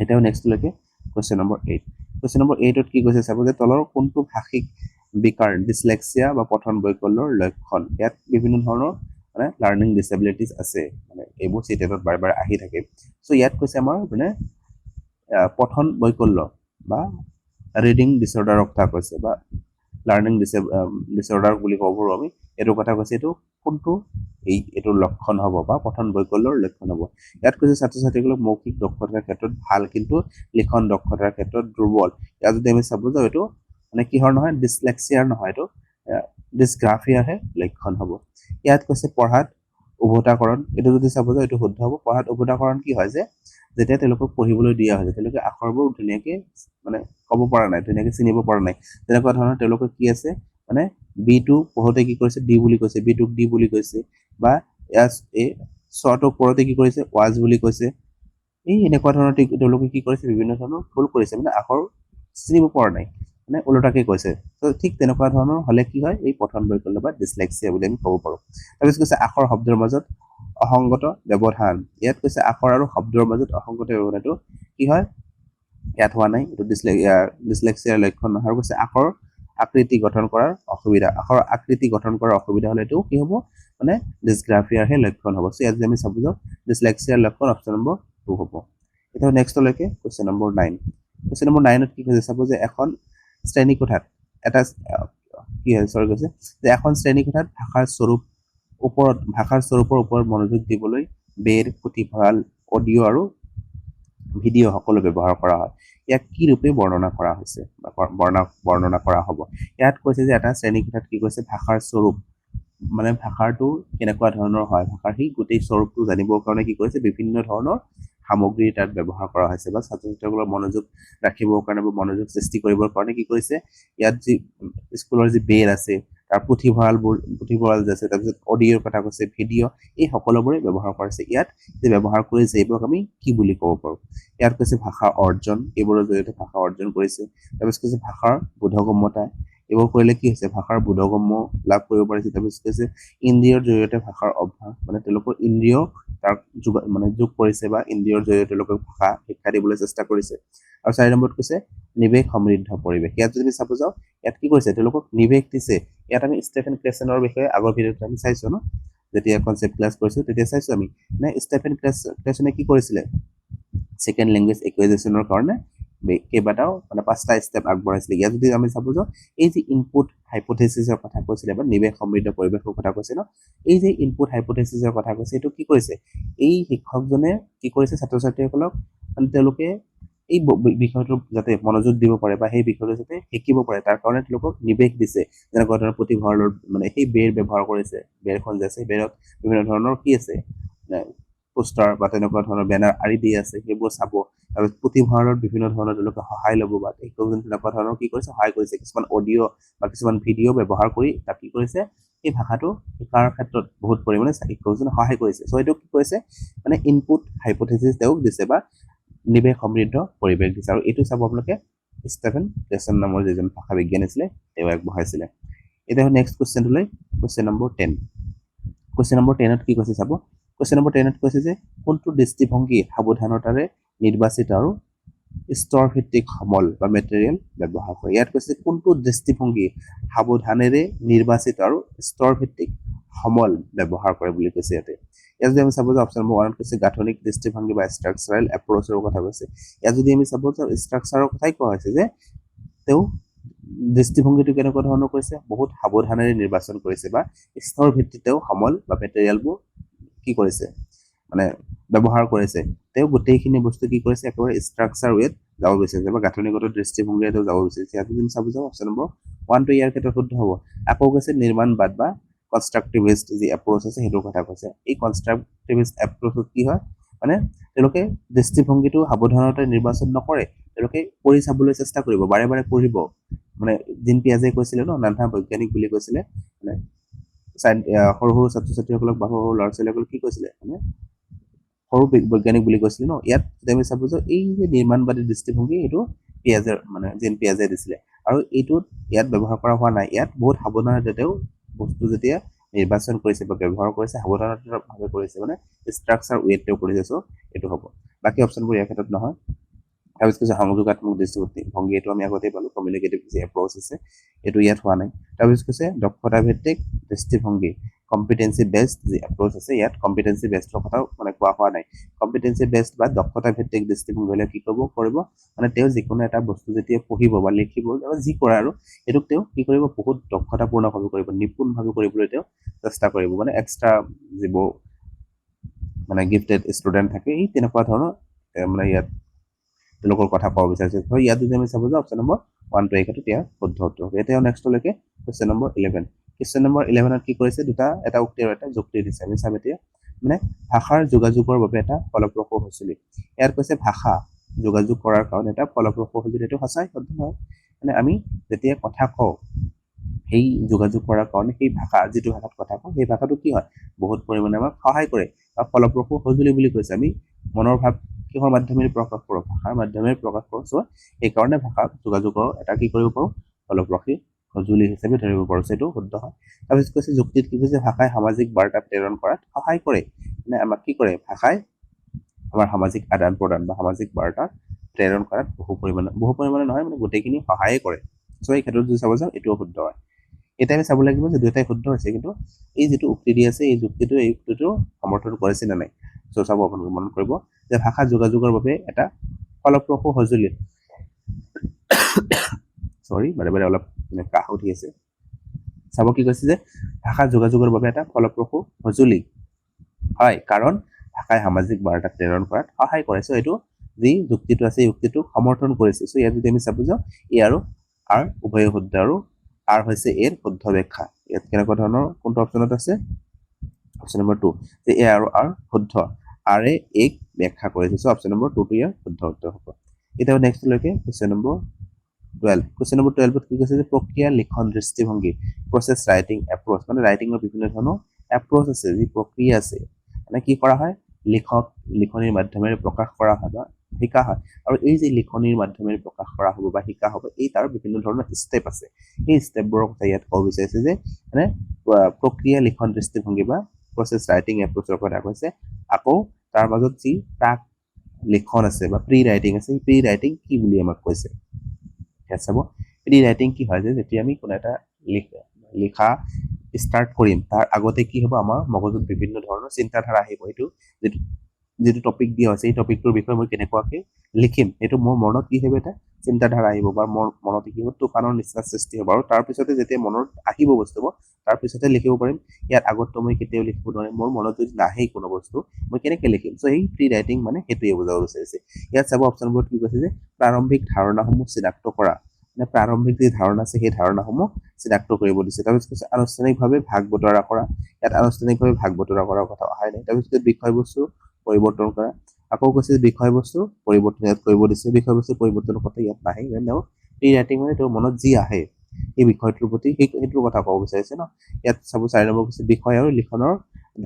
এটাও নেক্সট লৈকে কোৱেশ্চন নম্বৰ 8 কোৱেশ্চন নম্বৰ 8ত কি কৈছে চাব যে তলৰ কোনটো ভাষিক বিকাৰ ডিসলেক্সিয়া বা পঠন বৈকল্যৰ লক্ষণ ইয়াত বিভিন্ন ধৰণৰ মানে লাৰ্নিং ডিসেবিলিটিজ আছে মানে এইবোৰ চিটেটত বাৰে আহি থাকে সো ইয়াত কৈছে আমাৰ মানে পঠন বৈকল্য বা ৰিডিং ডিসঅৰ্ডাৰৰ কথা কৈছে বা লাৰ্নিং ডিসঅৰ্ডাৰ বুলি ক'ব পাৰোঁ আমি এইটো কথা কৈছে এইটো কোনটো এইটোৰ লক্ষণ হ'ব বা পঠন বৈকল্যৰ লক্ষণ হ'ব ইয়াত কৈছে ছাত্ৰ ছাত্ৰীসকলক মৌখিক দক্ষতাৰ ক্ষেত্ৰত ভাল কিন্তু লিখন দক্ষতাৰ ক্ষেত্ৰত দুৰ্বল ইয়াত যদি আমি চাব যাওঁ এইটো মানে কিহৰ নহয় ডিসলেক্সিয়াৰ নহয় এইটো ডিসগ্ৰাফিয়াৰহে লক্ষণ হ'ব ইয়াত কৈছে পঢ়াত উভতাকৰণ এইটো যদি চাব যাওঁ এইটো শুদ্ধ হ'ব পঢ়াত উভতাকৰণ কি হয় যে যেতিয়া তেওঁলোকক পঢ়িবলৈ দিয়া হয় তেওঁলোকে আখৰবোৰ ধুনীয়াকৈ মানে ক'ব পৰা নাই ধুনীয়াকৈ চিনিব পৰা নাই তেনেকুৱা ধৰণৰ তেওঁলোকৰ কি আছে মানে বিটো পঢ়োতে কি কৰিছে ডি বুলি কৈছে বিটোক ডি বুলি কৈছে বা এছ এ শ্বটোক পঢ়োতে কি কৰিছে ৱাজ বুলি কৈছে এই এনেকুৱা ধৰণৰ তেওঁলোকে কি কৰিছে বিভিন্ন ধৰণৰ ভুল কৰিছে মানে আখৰ চিনিব পৰা নাই মানে ওলোটাকে কৈছে তো ঠিক তেনেকুৱা ধৰণৰ হ'লে কি হয় এই পঠন বৈকল্য বা ডিসলেক্সিয়া বুলি আমি ক'ব পাৰোঁ তাৰপিছত কৈছে আখৰ শব্দৰ মাজত অসংগত ব্যৱধান ইয়াত কৈছে আখৰ আৰু শব্দৰ মাজত অসংগত ব্যৱধানটো কি হয় ইয়াত হোৱা নাই এইটো ডিসলেক্সিয়াৰ লক্ষণ নহয় আৰু কৈছে আখৰ আকৃতি গঠন কৰাৰ অসুবিধা আখৰ আকৃতি গঠন কৰাৰ অসুবিধা হ'লে এইটো কি হ'ব মানে ডিসগ্ৰাফিয়াৰহে লক্ষণ হ'ব সো ইয়াত যদি আমি চাব যাওঁ ডিসলেক্সিয়াৰ লক্ষণ অপশ্যন নম্বৰ 2 হ'ব এতিয়া নেক্সটলৈকে কুৱেশ্যন নম্বৰ 9 কুৱেশ্যন নম্বৰ 9ত কি কৈছে চাব যে এখন শ্ৰেণীকোঠাত এটা কি হয় সৰি কৈছে যে এখন শ্ৰেণীকোঠাত ভাষাৰ স্বৰূপৰ ওপৰত মনোযোগ দিবলৈ বেৰ পুথিভঁৰাল অডিঅ' আৰু ভিডিঅ' সকলো ব্যৱহাৰ কৰা হয় ইয়াক কি ৰূপে বৰ্ণনা কৰা হৈছে বা বৰ্ণনা কৰা হ'ব ইয়াত কৈছে যে এটা শ্ৰেণীকোঠাত কি কৈছে ভাষাৰ স্বৰূপ মানে ভাষাৰটো কেনেকুৱা ধৰণৰ হয় ভাষাৰ সেই গোটেই স্বৰূপটো জানিবৰ কাৰণে কি কৰিছে বিভিন্ন ধৰণৰ সামগ্ৰী তাত ব্যৱহাৰ কৰা হৈছে বা ছাত্ৰ ছাত্ৰীসকলৰ মনোযোগ ৰাখিবৰ কাৰণে বা মনোযোগ সৃষ্টি কৰিবৰ কাৰণে কি কৰিছে ইয়াত যি স্কুলৰ যি বেৰ আছে তাৰ পুথিভঁৰাল যে আছে তাৰপিছত অডিঅ'ৰ কথা কৈছে ভিডিঅ' এই সকলোবোৰে ব্যৱহাৰ কৰিছে ইয়াত যে ব্যৱহাৰ কৰিছে এইবোৰক আমি কি বুলি ক'ব পাৰোঁ ইয়াত কৈছে ভাষা অৰ্জন এইবোৰৰ জৰিয়তে ভাষা অৰ্জন কৰিছে তাৰপিছত কৈছে ভাষাৰ বোধগম্যতা এইবোৰ কৰিলে কি হৈছে ভাষাৰ বোধগম্য লাভ কৰিব পাৰিছে তাৰপিছত কৈছে ইন্দ্ৰিয়ৰ জৰিয়তে ভাষাৰ অভ্যাস মানে তেওঁলোকৰ ইন্দ্ৰিয় তাৰ যোগ কৰিছে বা ইন্দ্ৰিয়ৰ জৰিয়তে তেওঁলোকক ভাষা শিক্ষা দিবলৈ চেষ্টা কৰিছে আৰু 4 নম্বৰত কৈছে নিৱেশ সমৃদ্ধ পৰিৱেশ ইয়াত যদি চাব যাওঁ ইয়াত কি কৰিছে তেওঁলোকক নিৱেশ দিছে ইয়াত আমি ষ্টেফেন ক্লেছনৰ বিষয়ে আগৰ ভিডিঅ'ত আমি চাইছো ন যেতিয়া কনসেপ্ট ক্লাছ কৰিছো তেতিয়া চাইছো আমি মানে ষ্টেফেন ক্লেছনে কি কৰিছিলে সেকেন্ড ল্যাঙ্গুৱেজ একুইজিশনৰ কাৰণে কেইবাটাও মানে 5টা ষ্টেপ আগবঢ়াইছিলে ইয়াত যদি আমি চাব যাওঁ এই যে ইনপুট হাইপোথেসিসৰ কথা কৈছিলে বা নিৱেশ সমৃদ্ধ পৰিৱেশৰ কথা কৈছে ন এই যে ইনপুট হাইপোথেসিসৰ কথা কৈছে এইটো কি কৰিছে এই শিক্ষকজনে কি কৰিছে ছাত্ৰ ছাত্ৰীসকলক মানে তেওঁলোকে এই বিষয়টো যাতে মনোযোগ দিব পাৰে বা সেই বিষয়টো যাতে শিকিব পাৰে তাৰ কাৰণে তেওঁলোকক নিৱেশ দিছে যেনেকুৱা ধৰণৰ পুথিভঁৰালৰ মানে সেই বেৰ ব্যৱহাৰ কৰিছে বেৰখন যে আছে বেৰত বিভিন্ন ধৰণৰ কি আছে পোষ্টাৰ বা তেনেকুৱা ধৰণৰ বেনাৰ আৰি দি আছে সেইবোৰ চাব আৰু পুথিভঁৰালৰ বিভিন্ন ধৰণৰ তেওঁলোকে সহায় ল'ব বা শিক্ষকজন তেনেকুৱা ধৰণৰ কি কৰিছে সহায় কৰিছে কিছুমান অডিঅ' বা কিছুমান ভিডিঅ' ব্যৱহাৰ কৰি তাক কি কৰিছে এই ভাষাটো শিকাৰ ক্ষেত্ৰত বহুত পৰিমাণে শিক্ষকজনে সহায় কৰিছে চ' এইটো কি কৰিছে মানে ইনপুট হাইপোথেসিস তেওঁক দিছে বা নিৱেশ সমৃদ্ধ পৰিৱেশ দিছে আৰু এইটো চাব আপোনালোকে ষ্টেফেন ক্লেছন নামৰ যিজন ভাষা বিজ্ঞানী আছিলে তেওঁ আগবঢ়াইছিলে এতিয়া নেক্সট কুৱেশ্যনটোলৈ কুৱেশ্যন নম্বৰ 10 কুৱেশ্যন নম্বৰ 10ত কি কৈছে চাব কুৱেশ্যন নম্বৰ 10ত কৈছে যে কোনটো দৃষ্টিভংগী সাৱধানতাৰে নিৰ্বাচিত আৰু স্তৰ ভিত্তিক সমল বা মেটেৰিয়েল ব্যৱহাৰ কৰে ইয়াত কৈছে কোনটো দৃষ্টিভংগী সাৱধানেৰে নিৰ্বাচিত আৰু স্তৰ ভিত্তিক সমল ব্যৱহাৰ কৰে বুলি কৈছে ইয়াতে ইয়াত যদি আমি চাব যাওঁ অপশ্যন নম্বৰ 1 কৈছে গাঠনিক দৃষ্টিভংগী বা ষ্ট্ৰাকচাৰেল এপ্ৰ'চৰ কথা কৈছে ইয়াত যদি আমি চাব যাওঁ ষ্ট্ৰাকচাৰৰ কথাই কোৱা হৈছে যে তেওঁ দৃষ্টিভংগীটো কেনেকুৱা ধৰণৰ কৰিছে বহুত সাৱধানেৰে নিৰ্বাচন কৰিছে বা স্তৰ ভিত্তিত তেওঁ সমল বা মেটেৰিয়েলবোৰ কি কৰিছে মানে ব্যৱহাৰ কৰিছে তেওঁ গোটেইখিনি বস্তু কি কৰিছে একেবাৰে ষ্ট্ৰাকচাৰ ৱেত যাব বিচাৰিছে বা গাঁথনিগত দৃষ্টিভংগীৰে তেওঁ যাব বিচাৰিছে ইয়াত যদি চাব যাওঁ অপশ্যন নম্বৰ 1 টো ইয়াৰ ক্ষেত্ৰত শুদ্ধ হ'ব আকৌ কৈছে নিৰ্মাণবাদ বা কনষ্ট্ৰাকটিভিষ্ট যি এপ্ৰ'চ আছে সেইটোৰ কথা কৈছে এই কনষ্ট্ৰাকটিভিষ্ট এপ্ৰ'চত কি হয় মানে তেওঁলোকে দৃষ্টিভংগীটো সাৱধানতাৰে নিৰ্বাচন নকৰে তেওঁলোকে কৰি চাবলৈ চেষ্টা কৰিব বাৰে বাৰে পঢ়িব মানে জিন পিয়াজে কৈছিলে ন নানা বৈজ্ঞানিক বুলি কৈছিলে মানে সৰু সৰু ছাত্ৰ ছাত্ৰীসকলক বা সৰু ল'ৰা ছোৱালীসকলক কি কৈছিলে মানে সৰু বৈজ্ঞানিক বুলি কৈছিলে ন ইয়াত যদি আমি চাব যে এই যে নিৰ্মাণবাদী দৃষ্টিভংগী এইটো পিয়াজে মানে জিন পিয়াজে দিছিলে আৰু এইটোত ইয়াত ব্যৱহাৰ কৰা হোৱা নাই ইয়াত বহুত সাৱধানতাৰে তেওঁ বস্তু যেতিয়া নিৰ্বাচন কৰিছে বা ব্যৱহাৰ কৰিছে সাৱধানতাভাৱে কৰিছে মানে ষ্ট্ৰাকচাৰ ৱেট তেওঁ কৰিছে চ' এইটো হ'ব বাকী অপশ্যনবোৰ ইয়াৰ ক্ষেত্ৰত নহয় তাৰপিছত কৈছে সংযোগাত্মক দৃষ্টিভংগী এইটো আমি আগতেই পালোঁ কমিউনিকেটিভ যি এপ্ৰ'চ আছে এইটো ইয়াত হোৱা নাই তাৰপিছত কৈছে দক্ষতা ভিত্তিক দৃষ্টিভংগী কম্পিটেন্সি বেছড যি এপ্ৰ'চ আছে ইয়াত কম্পিটেন্সি বেছডৰ কথাও মানে কোৱা হোৱা নাই কম্পিটেন্সি বেছড বা দক্ষতা ভিত্তিক দৃষ্টিভংগী হ'লে কি কৰিব মানে তেওঁ যিকোনো এটা বস্তু যেতিয়া পঢ়িব বা লিখিব বা যি কৰে আৰু এইটোক তেওঁ কি কৰিব বহুত দক্ষতাপূৰ্ণভাৱে কৰিব নিপুণভাৱে কৰিবলৈ তেওঁ চেষ্টা কৰিব মানে এক্সট্ৰা যিবোৰ মানে গিফটেড ষ্টুডেণ্ট থাকে এই তেনেকুৱা ধৰণৰ মানে ইয়াত তেওঁলোকৰ কথা ক'ব বিচাৰিছে তো ইয়াত যদি আমি চাব যাওঁ অপশ্যন নম্বৰ 1 টো এই ক্ষেত্ৰত ইয়াৰ শুদ্ধ উত্তৰ হ'ব এতিয়া নেক্সটলৈকে কুৱেশ্যন নম্বৰ 11 কুৱেশ্যন নম্বৰ 11ত কি কৰিছে এটা উক্তি আৰু এটা যুক্তি দিছে আমি চাম এতিয়া মানে ভাষাৰ যোগাযোগৰ বাবে এটা ফলপ্ৰসূ সঁজুলি ইয়াত কৈছে ভাষা যোগাযোগ কৰাৰ কাৰণে এটা ফলপ্ৰসূ সঁজুলি এইটো সঁচাই শুদ্ধ হয় মানে আমি যেতিয়া কথা কওঁ সেই যোগাযোগ কৰাৰ কাৰণে সেই ভাষা যিটো ভাষাত কথা কওঁ সেই ভাষাটো কি হয় বহুত পৰিমাণে আমাক সহায় কৰে বা ফলপ্ৰসূ সঁজুলি বুলি কৈছে আমি মনৰ ভাৱ কিহৰ মাধ্যমেৰে প্ৰকাশ কৰোঁ ভাষাৰ মাধ্যমেৰে প্ৰকাশ কৰোঁ চ' সেইকাৰণে ভাষা যোগাযোগৰ এটা কি কৰিব পাৰোঁ ফলপ্ৰসূ সঁজুলি হিচাপে ধৰিব পাৰোঁ সেইটো শুদ্ধ হয় তাৰপিছত কৈছে যুক্তিত কি কৈছে ভাষাই সামাজিক বাৰ্তা প্ৰেৰণ কৰাত সহায় কৰে মানে আমাক কি কৰে ভাষাই আমাৰ সামাজিক আদান প্ৰদান বা সামাজিক বাৰ্তা প্ৰেৰণ কৰাত বহু পৰিমাণে নহয় মানে গোটেইখিনি সহায়ে কৰে চ' এই ক্ষেত্ৰত যদি চাব যাওঁ এইটোও শুদ্ধ হয় এতিয়া আমি চাব লাগিব যে দুয়োটাই শুদ্ধ হৈছে কিন্তু এই যিটো উক্তি দি আছে এই উক্তিটো সমৰ্থন কৰিছে নে নাই চ' চাব আপোনালোকে মনত কৰিব যে ভাষা যোগাযোগৰ বাবে এটা ফলপ্ৰসূ সঁজুলি সৰি বাৰে অলপ মানে কাহ উঠি আছে চাব কি কৈছে যে ভাষা যোগাযোগৰ বাবে এটা ফলপ্ৰসূ সঁজুলি হয় কাৰণ ভাষাই সামাজিক বাৰ্তা প্ৰেৰণ কৰাত সহায় কৰে চ' এইটো যি যুক্তিটো আছে এই যুক্তিটোক সমৰ্থন কৰিছে চ' ইয়াত যদি আমি চাব যাওঁ ই আৰু আৰ উভয়ে শুদ্ধ আৰু আৰ হৈছে এৰ শুদ্ধ ব্যাখ্যা ইয়াত কেনেকুৱা ধৰণৰ কোনটো অপশ্যনত আছে অপশ্যন নম্বৰ 2 যে এ আৰু আৰ শুদ্ধ আৰে এক ব্যাখ্যা কৰিছে চ' অপশ্যন নম্বৰ 2 টো ইয়াৰ শুদ্ধ উত্তৰ হ'ব এতিয়া নেক্সটলৈকে কুৱেশ্যন নম্বৰ 12 কুৱেশ্যন নম্বৰ 12ত কি কৈছে যে প্ৰক্ৰিয়া লিখন দৃষ্টিভংগী প্ৰচেছ ৰাইটিং এপ্ৰ'চ মানে ৰাইটিঙৰ বিভিন্ন ধৰণৰ এপ্ৰ'চ আছে যি প্ৰক্ৰিয়া আছে মানে কি কৰা হয় লিখনিৰ মাধ্যমেৰে প্ৰকাশ কৰা হয় বা শিকা হয় আৰু এই যে লিখনিৰ মাধ্যমেৰে প্ৰকাশ কৰা হ'ব বা শিকা হ'ব এই তাৰ বিভিন্ন ধৰণৰ ষ্টেপ আছে এই ষ্টেপবোৰৰ কথা ইয়াত ক'ব বিচাৰিছে যে মানে প্ৰক্ৰিয়া লিখন দৃষ্টিভংগী বা প্ৰচেছ ৰাইটিং এপ্ৰ'চৰ কথা কৈছে আকৌ তাৰ মাজত যি প্ৰাক লিখন আছে বা প্ৰি ৰাইটিং আছে এই প্ৰি ৰাইটিং কি বুলি আমাক কৈছে ইয়াত চাব প্ৰি ৰাইটিং কি হয় যে যেতিয়া আমি কোনো এটা লিখা ষ্টাৰ্ট কৰিম তাৰ আগতে কি হ'ব আমাৰ মগজুত বিভিন্ন ধৰণৰ চিন্তাধাৰা আহিব এইটো যিটো টপিক দিয়া হৈছে এই টপিকটোৰ বিষয়ে মই কেনেকুৱাকৈ লিখিম এইটো মোৰ মনত কি হ'ব এটা চিন্তাধাৰা আহিব বা মোৰ মনত কি হ'ব তুফানৰ নিচিনা সৃষ্টি হ'ব আৰু তাৰপিছতে যেতিয়া মনত আহিব বস্তুবোৰ তাৰপিছতে লিখিব পাৰিম ইয়াত আগততো মই কেতিয়াও লিখিব নোৱাৰিম মোৰ মনত যদি নাহেই কোনো বস্তু মই কেনেকৈ লিখিম চ' এই প্ৰি ৰাইটিং মানে সেইটোৱে বুজাব বিচাৰিছে ইয়াত চাব অপশ্যনবোৰত কি কৈছে যে প্ৰাৰম্ভিক ধাৰণাসমূহ চিনাক্ত কৰা মানে প্ৰাৰম্ভিক যি ধাৰণা আছে সেই ধাৰণাসমূহ চিনাক্ত কৰিব দিছে তাৰপিছত কৈছে আনুষ্ঠানিকভাৱে ভাগ বতৰা কৰা ইয়াত আনুষ্ঠানিকভাৱে ভাগ বতৰা কৰাৰ কথা অহাই নাই তাৰপিছত বিষয়বস্তু পৰিৱৰ্তন কৰা আকৌ কৈছে বিষয়বস্তু পৰিৱৰ্তন ইয়াত কৰিব দিছে বিষয়বস্তু পৰিৱৰ্তনৰ কথা ইয়াত নাহে এনেও প্ৰি ৰাইটিং মানে তেওঁৰ মনত যি আহে এই বিষয়টোৰ প্ৰতি সেইটোৰ কথা ক'ব বিচাৰিছে ন ইয়াত চাব 4 নম্বৰ কৈছে বিষয় আৰু লিখনৰ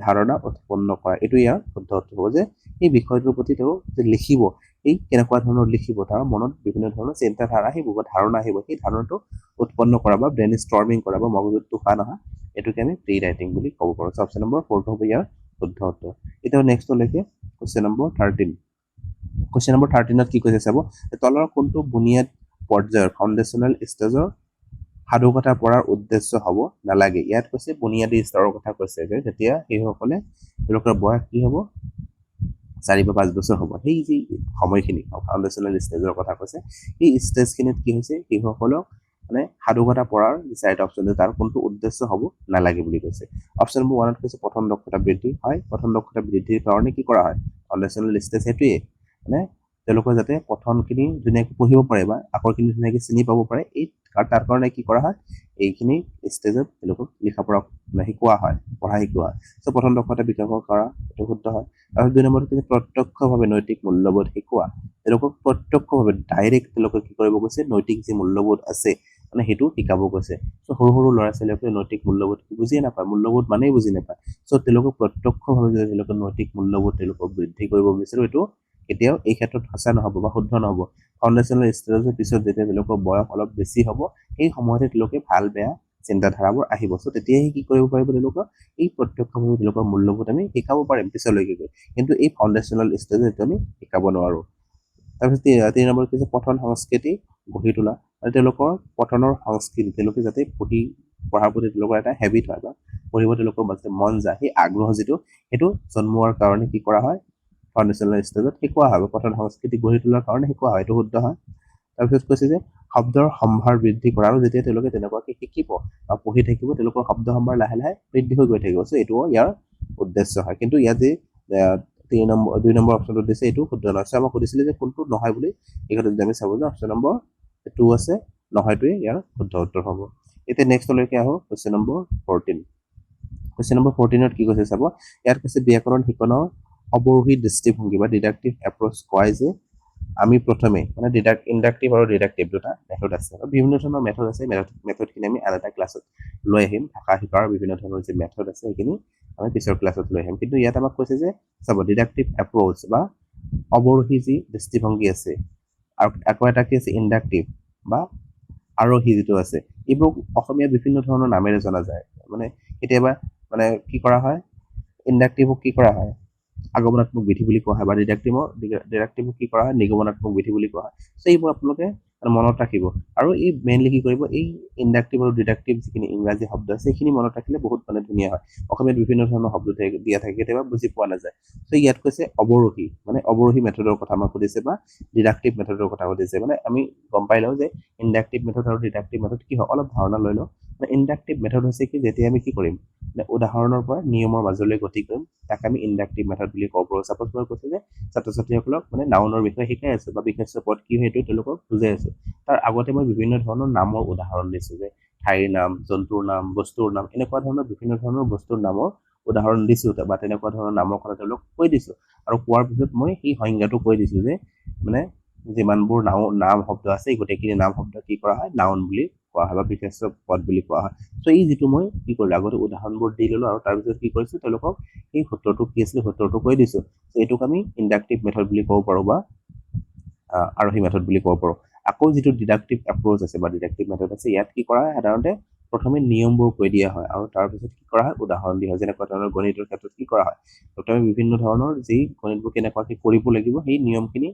ধাৰণা উৎপন্ন কৰা এইটো ইয়াৰ শুদ্ধ উত্তৰ হ'ব যে এই বিষয়টোৰ প্ৰতি তেওঁ যে লিখিব এই কেনেকুৱা ধৰণৰ লিখিব তাৰ মনত বিভিন্ন ধৰণৰ চিন্তাধাৰা আহিব বা ধাৰণা আহিব সেই ধাৰণাটো উৎপন্ন কৰা বা ব্ৰেইন ষ্টৰ্মিং কৰা বা মগজুত তুফান অহা এইটোকে আমি প্ৰি ৰাইটিং বুলি ক'ব পাৰোঁ অপশ্যন নম্বৰ 4 হ'ব ইয়াৰ শুদ্ধ উত্তৰ এতিয়া নেক্সটলৈকে কুৱেশ্যন নম্বৰ 13 কুৱেশ্যন নম্বৰ 13ত কি কৈছে চাব তলৰ কোনটো বুনিয়াদ পৰ্যায়ৰ ফাউণ্ডেশ্যনেল ষ্টেজৰ সাধুকথা পঢ়াৰ উদ্দেশ্য হ'ব নালাগে ইয়াত কৈছে বুনিয়াদী স্তৰৰ কথা কৈছে যে যেতিয়া সেইসকলে তেওঁলোকৰ বয়স কি হ'ব 4 বা 5 বছৰ হ'ব সেই যি সময়খিনি ফাউণ্ডেশ্যনেল ষ্টেজৰ কথা কৈছে এই ষ্টেজখিনিত কি হৈছে সেইসকলক মানে সাধুকথা পঢ়াৰ যি চাৰিটা অপশ্যন আছে তাৰ কোনটো উদ্দেশ্য হ'ব নালাগে বুলি কৈছে অপশ্যন নম্বৰ 1ত কৈছে প্ৰথম দক্ষতা বৃদ্ধি হয় প্ৰথম দক্ষতা বৃদ্ধিৰ কাৰণে কি কৰা হয় ফাউণ্ডেশ্যনেল ষ্টেজ সেইটোৱে মানে তেওঁলোকে যাতে পঠনখিনি ধুনীয়াকৈ পঢ়িব পাৰে বা আখৰখিনি ধুনীয়াকৈ চিনি পাব পাৰে এই তাৰ কাৰণে কি কৰা হয় এইখিনি ষ্টেজত তেওঁলোকক লিখা পঢ়া শিকোৱা হয় পঢ়া শিকোৱা হয় চ' প্ৰথম দক্ষতা বিকাশ কৰা এইটো শুদ্ধ হয় আৰু 2 নম্বৰত কৈছে প্ৰত্যক্ষভাৱে নৈতিক মূল্যবোধ শিকোৱা তেওঁলোকক প্ৰত্যক্ষভাৱে ডাইৰেক্ট তেওঁলোকে কি কৰিব কৈছে নৈতিক যি মূল্যবোধ আছে মানে সেইটো শিকাব কৈছে চ' সৰু সৰু ল'ৰা ছোৱালীয়ে নৈতিক মূল্যবোধ বুজিয়ে নাপায় মূল্যবোধ মানেই বুজি নাপায় চ' তেওঁলোকক প্ৰত্যক্ষভাৱে যদি তেওঁলোকে নৈতিক মূল্যবোধ তেওঁলোকক বৃদ্ধি কৰিব বিচাৰে এইটো কেতিয়াও এই ক্ষেত্ৰত সঁচা নহ'ব বা শুদ্ধ নহ'ব ফাউণ্ডেশ্যনেল ষ্টেজৰ পিছত যেতিয়া তেওঁলোকৰ বয়স অলপ বেছি হ'ব সেই সময়তে তেওঁলোকে ভাল বেয়া চিন্তাধাৰাবোৰ আহিব চ' তেতিয়াহে কি কৰিব পাৰিব তেওঁলোকক এই প্ৰত্যক্ষভাৱে তেওঁলোকৰ মূল্যবোধ আমি শিকাব পাৰিম পিছলৈকে গৈ কিন্তু এই ফাউণ্ডেশ্যনেল ষ্টেজত এইটো আমি শিকাব নোৱাৰোঁ তাৰপিছত 3 নম্বৰ কৈছে পঠন সংস্কৃতি গঢ়ি তোলা আৰু তেওঁলোকৰ পঠনৰ সংস্কৃতি তেওঁলোকে যাতে পঢ়াৰ প্ৰতি তেওঁলোকৰ এটা হেবিট হয় বা পঢ়িব তেওঁলোকৰ মাজতে মন যায় সেই আগ্ৰহ যিটো সেইটো জন্মোৱাৰ কাৰণে কি কৰা হয় ফাউণ্ডেশ্যনেল ষ্টেজত শিকোৱা হয় বা পঠন সংস্কৃতি গঢ়ি তোলাৰ কাৰণে শিকোৱা হয় এইটো শুদ্ধ হয় তাৰপিছত কৈছে যে শব্দৰ সম্ভাৰ বৃদ্ধি কৰা আৰু যেতিয়া তেওঁলোকে তেনেকুৱাকৈ শিকিব বা পঢ়ি থাকিব তেওঁলোকৰ শব্দ সম্ভাৰ লাহে লাহে বৃদ্ধি হৈ গৈ থাকিব চ' এইটোও ইয়াৰ উদ্দেশ্য হয় কিন্তু ইয়াত যে 2 নম্বৰ অপশ্যনটো দিছে এইটো শুদ্ধ নহয় চ' আমাক সুধিছিলে যে কোনটো নহয় বুলি এই ক্ষেত্ৰত আমি চাব যে অপশ্যন নম্বৰ 2 আছে নহয়টোৱে ইয়াৰ শুদ্ধ উত্তৰ হ'ব এতিয়া নেক্সটলৈকে আহোঁ কুৱেশ্যন নম্বৰ 14 কুৱেশ্যন নম্বৰ 14ত কি কৈছে চাব ইয়াত কৈছে ব্যাকৰণ শিকনৰ অৱৰোহী দৃষ্টিভংগী বা ডিডাক্টিভ এপ্ৰ'চ কয় যে আমি প্ৰথমে মানে ইণ্ডাক্টিভ আৰু ডিডাক্টিভ দুটা মেথড আছে আৰু বিভিন্ন ধৰণৰ মেথড আছে মেথডখিনি আমি আন এটা ক্লাছত লৈ আহিম ভাষা শিকাৰ বিভিন্ন ধৰণৰ যি মেথড আছে সেইখিনি আমি পিছৰ ক্লাছত লৈ আহিম কিন্তু ইয়াত আমাক কৈছে যে চাব ডিডাক্টিভ এপ্ৰ'চ বা অৱৰোহী যি দৃষ্টিভংগী আছে আৰু আকৌ এটা কি আছে ইণ্ডাক্টিভ বা আৰোহী যিটো আছে এইবোৰ অসমীয়া বিভিন্ন ধৰণৰ নামেৰে জনা যায় মানে কেতিয়াবা মানে কি কৰা হয় ইণ্ডাক্টিভক কি কৰা হয় আগমনাত্মক বিধি বুলি কোৱা হয় বা ডিডাক্টিভক কি কৰা হয় নিগমনাত্মক বিধি বুলি কোৱা হয় চ' এইবোৰ আপোনালোকে মনত ৰাখিব আৰু এই মেইনলি কি কৰিব এই ইণ্ডাক্টিভ আৰু ডিডাক্টিভ যিখিনি ইংৰাজী শব্দ আছে সেইখিনি মনত ৰাখিলে বহুত মানে ধুনীয়া হয় অসমীয়াত বিভিন্ন ধৰণৰ শব্দ দিয়া থাকে কেতিয়াবা বুজি পোৱা নাযায় চ' ইয়াত কৈছে অৱৰোহী মানে অৱৰোহী মেথডৰ কথা আমাক সুধিছে বা ডিডাক্টিভ মেথডৰ কথা সুধিছে মানে আমি গম পাই লওঁ যে ইণ্ডাক্টিভ মেথড আৰু ডিডাক্টিভ মেথড কি হয় অলপ ধাৰণা লৈ লওঁ মানে ইণ্ডাক্টিভ মেথড হৈছে কি যেতিয়া আমি কি কৰিম মানে উদাহৰণৰ পৰা নিয়মৰ মাজলৈ গতি কৰিম তাক আমি ইণ্ডাক্টিভ মেথড বুলি ক'ব পাৰোঁ ছাপ'জ মই কৈছোঁ যে ছাত্ৰ ছাত্ৰীসকলক মানে নাউনৰ বিষয়ে শিকাই আছোঁ বা বিশেষ্য পদ কি হয় সেইটো তেওঁলোকক বুজাই আছোঁ তাৰ আগতে মই বিভিন্ন ধৰণৰ নামৰ উদাহৰণ দিছোঁ যে ঠাইৰ নাম জন্তুৰ নাম বস্তুৰ নাম এনেকুৱা ধৰণৰ বিভিন্ন ধৰণৰ বস্তুৰ নামৰ উদাহৰণ দিছোঁ বা তেনেকুৱা ধৰণৰ নামৰ কথা তেওঁলোকক কৈ দিছোঁ আৰু কোৱাৰ পিছত মই সেই সংজ্ঞাটো কৈ দিছোঁ যে মানে যিমানবোৰ নাম শব্দ আছে এই গোটেইখিনি নাম শব্দ কি কৰা হয় নাউন বুলি কোৱা হয় বা বিশেষ্য পদ বুলি কোৱা হয় চ' এই যিটো মই কি কৰিলোঁ আগতে উদাহৰণবোৰ দি ল'লোঁ আৰু তাৰপিছত কি কৰিছোঁ তেওঁলোকক এই সূত্ৰটো কি আছিলে সূত্ৰটো কৈ দিছোঁ এইটোক আমি ইণ্ডাক্টিভ মেথড বুলি ক'ব পাৰোঁ বা আৰোহী মেথড বুলি ক'ব পাৰোঁ আকৌ যিটো ডিডাক্টিভ এপ্ৰ'চ আছে বা ডিডাক্টিভ মেথড আছে ইয়াত কি কৰা হয় সাধাৰণতে প্ৰথমে নিয়মবোৰ কৈ দিয়া হয় আৰু তাৰপিছত কি কৰা হয় উদাহৰণ দিয়া হয় যেনেকুৱা ধৰণৰ গণিতৰ ক্ষেত্ৰত কি কৰা হয় প্ৰথমে বিভিন্ন ধৰণৰ যি গণিতবোৰ কেনেকুৱাকৈ কৰিব লাগিব সেই নিয়মখিনি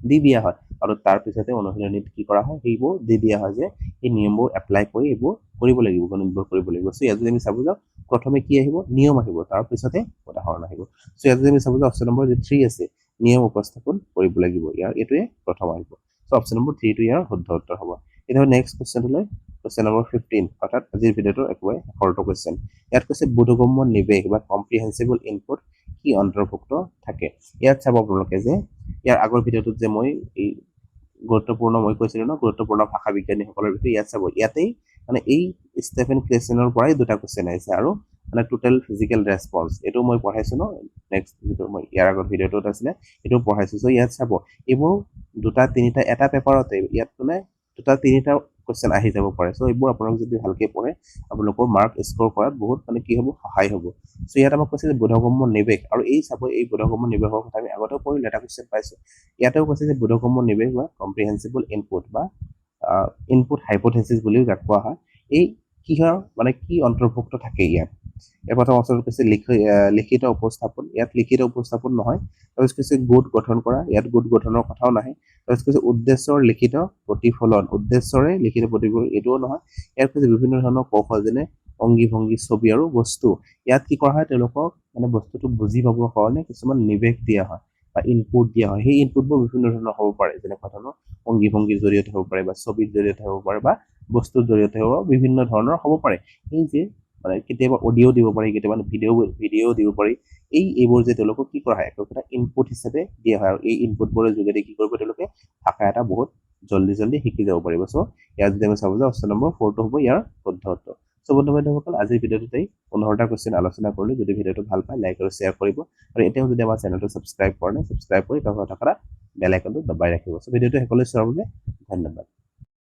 দি দিয়া হয় আৰু তাৰপিছতে অনুশীলনীত কি কৰা হয় সেইবোৰ দি দিয়া হয় যে এই নিয়মবোৰ এপ্লাই কৰি এইবোৰ কৰিব লাগিব গণিতবোৰ কৰিব লাগিব চ' ইয়াত যদি আমি চাব যাওঁ প্ৰথমে কি আহিব নিয়ম আহিব তাৰপিছতে উদাহৰণ আহিব চ' ইয়াত যদি আমি চাব যাওঁ অপশ্যন নম্বৰ যি 3 আছে নিয়ম উপস্থাপন কৰিব লাগিব ইয়াৰ এইটোৱে প্ৰথম আহিব চ' অপশ্যন নম্বৰ 3টো ইয়াৰ শুদ্ধ উত্তৰ হ'ব এতিয়া নেক্সট কুৱেশ্যনটোলৈ কুৱেশ্যন নম্বৰ 15 অৰ্থাৎ আজিৰ ভিডিঅ'টোৰ একেবাৰে শেষৰটো কুৱেশ্যন ইয়াত কৈছে বোধগম্য নিৱেশ বা কম্প্ৰিহেনচিবল ইনপুট কি অন্তৰ্ভুক্ত থাকে ইয়াত চাব আপোনালোকে যে ইয়াৰ আগৰ ভিডিঅ'টোত যে মই এই গুৰুত্বপূৰ্ণ মই কৈছিলোঁ ন গুৰুত্বপূৰ্ণ ভাষা বিজ্ঞানীসকলৰ বিষয়ে ইয়াত চাব ইয়াতেই মানে এই ষ্টেফেন ক্লেছনৰ পৰাই দুটা কুৱেশ্যন আহিছে আৰু মানে টোটেল ফিজিকেল ৰেছপন্স এইটো মই পঢ়াইছোঁ ন নেক্সট যিটো মই ইয়াৰ আগত ভিডিঅ'টোত আছিলে এইটো পঢ়াইছোঁ চ' ইয়াত চাব এইবোৰ দুটা তিনিটা এটা পেপাৰতে ইয়াত মানে দুটা তিনিটা কুৱেশ্যন আহি যাব পাৰে চ' এইবোৰ আপোনালোক যদি ভালকৈ পঢ়ে আপোনালোকৰ মাৰ্ক স্ক'ৰ কৰাত বহুত মানে কি হ'ব সহায় হ'ব চ' ইয়াত আমাক কৈছে যে বোধগম্য নিৱেশ আৰু এই চাব এই বোধগম্য নিৱেশৰ কথা আমি আগতেও পঢ়িলোঁ এটা কুৱেশ্যন পাইছোঁ ইয়াতেও কৈছে যে বোধগম্য নিৱেশ বা কম্প্ৰিহেনচিবল ইনপুট বা ইনপুট হাইপথেচিছ বুলিও যাক কোৱা হয় এই কিহৰ মানে কি অন্তৰ্ভুক্ত থাকে ইয়াত এই প্ৰথম অপশ্যনত কৈছে লিখিত উপস্থাপন, ইয়াত লিখিত উপস্থাপন নহয়। তাৰপিছত কৈছে গোট গঠন কৰা, ইয়াত গোট গঠনৰ কথাও নাহে। তাৰপিছত কৈছে উদ্দেশ্যৰ লিখিত প্ৰতিফলন, উদ্দেশ্যৰে লিখিত প্ৰতিফলন এইটোও নহয়। ইয়াত কৈছে বিভিন্ন ধৰণৰ কৌশল যেনে অংগী ভংগী ছবি আৰু বস্তু, ইয়াত কি কৰা হয় তেওঁলোকক মানে বস্তুটো বুজি পাবৰ কাৰণে কিছুমান নিৱেশ দিয়া হয় বা ইনপুট দিয়া হয়। সেই ইনপুটবোৰ বিভিন্ন ধৰণৰ হ'ব পাৰে, যেনেকুৱা ধৰণৰ অংগী ভংগীৰ জৰিয়তে হ'ব পাৰে বা ছবিৰ জৰিয়তে হ'ব পাৰে বা বস্তুৰ জৰিয়তে হ'ব, বিভিন্ন ধৰণৰ হ'ব পাৰে। এই যে মানে কেতিয়াবা অডিঅ' দিব পাৰি, কেতিয়াবা ভিডিঅ' দিব পাৰি। এইবোৰ যে তেওঁলোকক কি কৰা হয় এটা ইনপুট হিচাপে দিয়া হয় আৰু এই ইনপুটবোৰৰ যোগেদি কি কৰিব তেওঁলোকে ভাষা এটা বহুত জল্দি শিকি যাব পাৰিব। চ' ইয়াত যদি আমি চাব যে অপশ্যন নম্বৰ 4টো হ'ব ইয়াৰ শুদ্ধ উত্তৰ। চ' বন্ধু বান্ধৱসকল আজিৰ ভিডিঅ'টোতেই 15টা কুৱেশ্যন আলোচনা কৰিলোঁ। যদি ভিডিঅ'টো ভাল পায় লাইক আৰু শ্বেয়াৰ কৰিব আৰু এতিয়াও যদি আমাৰ চেনেলটো ছাবস্ক্ৰাইব কৰা নাই ছাবস্ক্ৰাইব কৰি কাষত থকা বেল আইকনটো দবাই ৰাখিব। চ' ভিডিঅ'টো সকলোৱে চোৱাৰ বাবে ধন্যবাদ।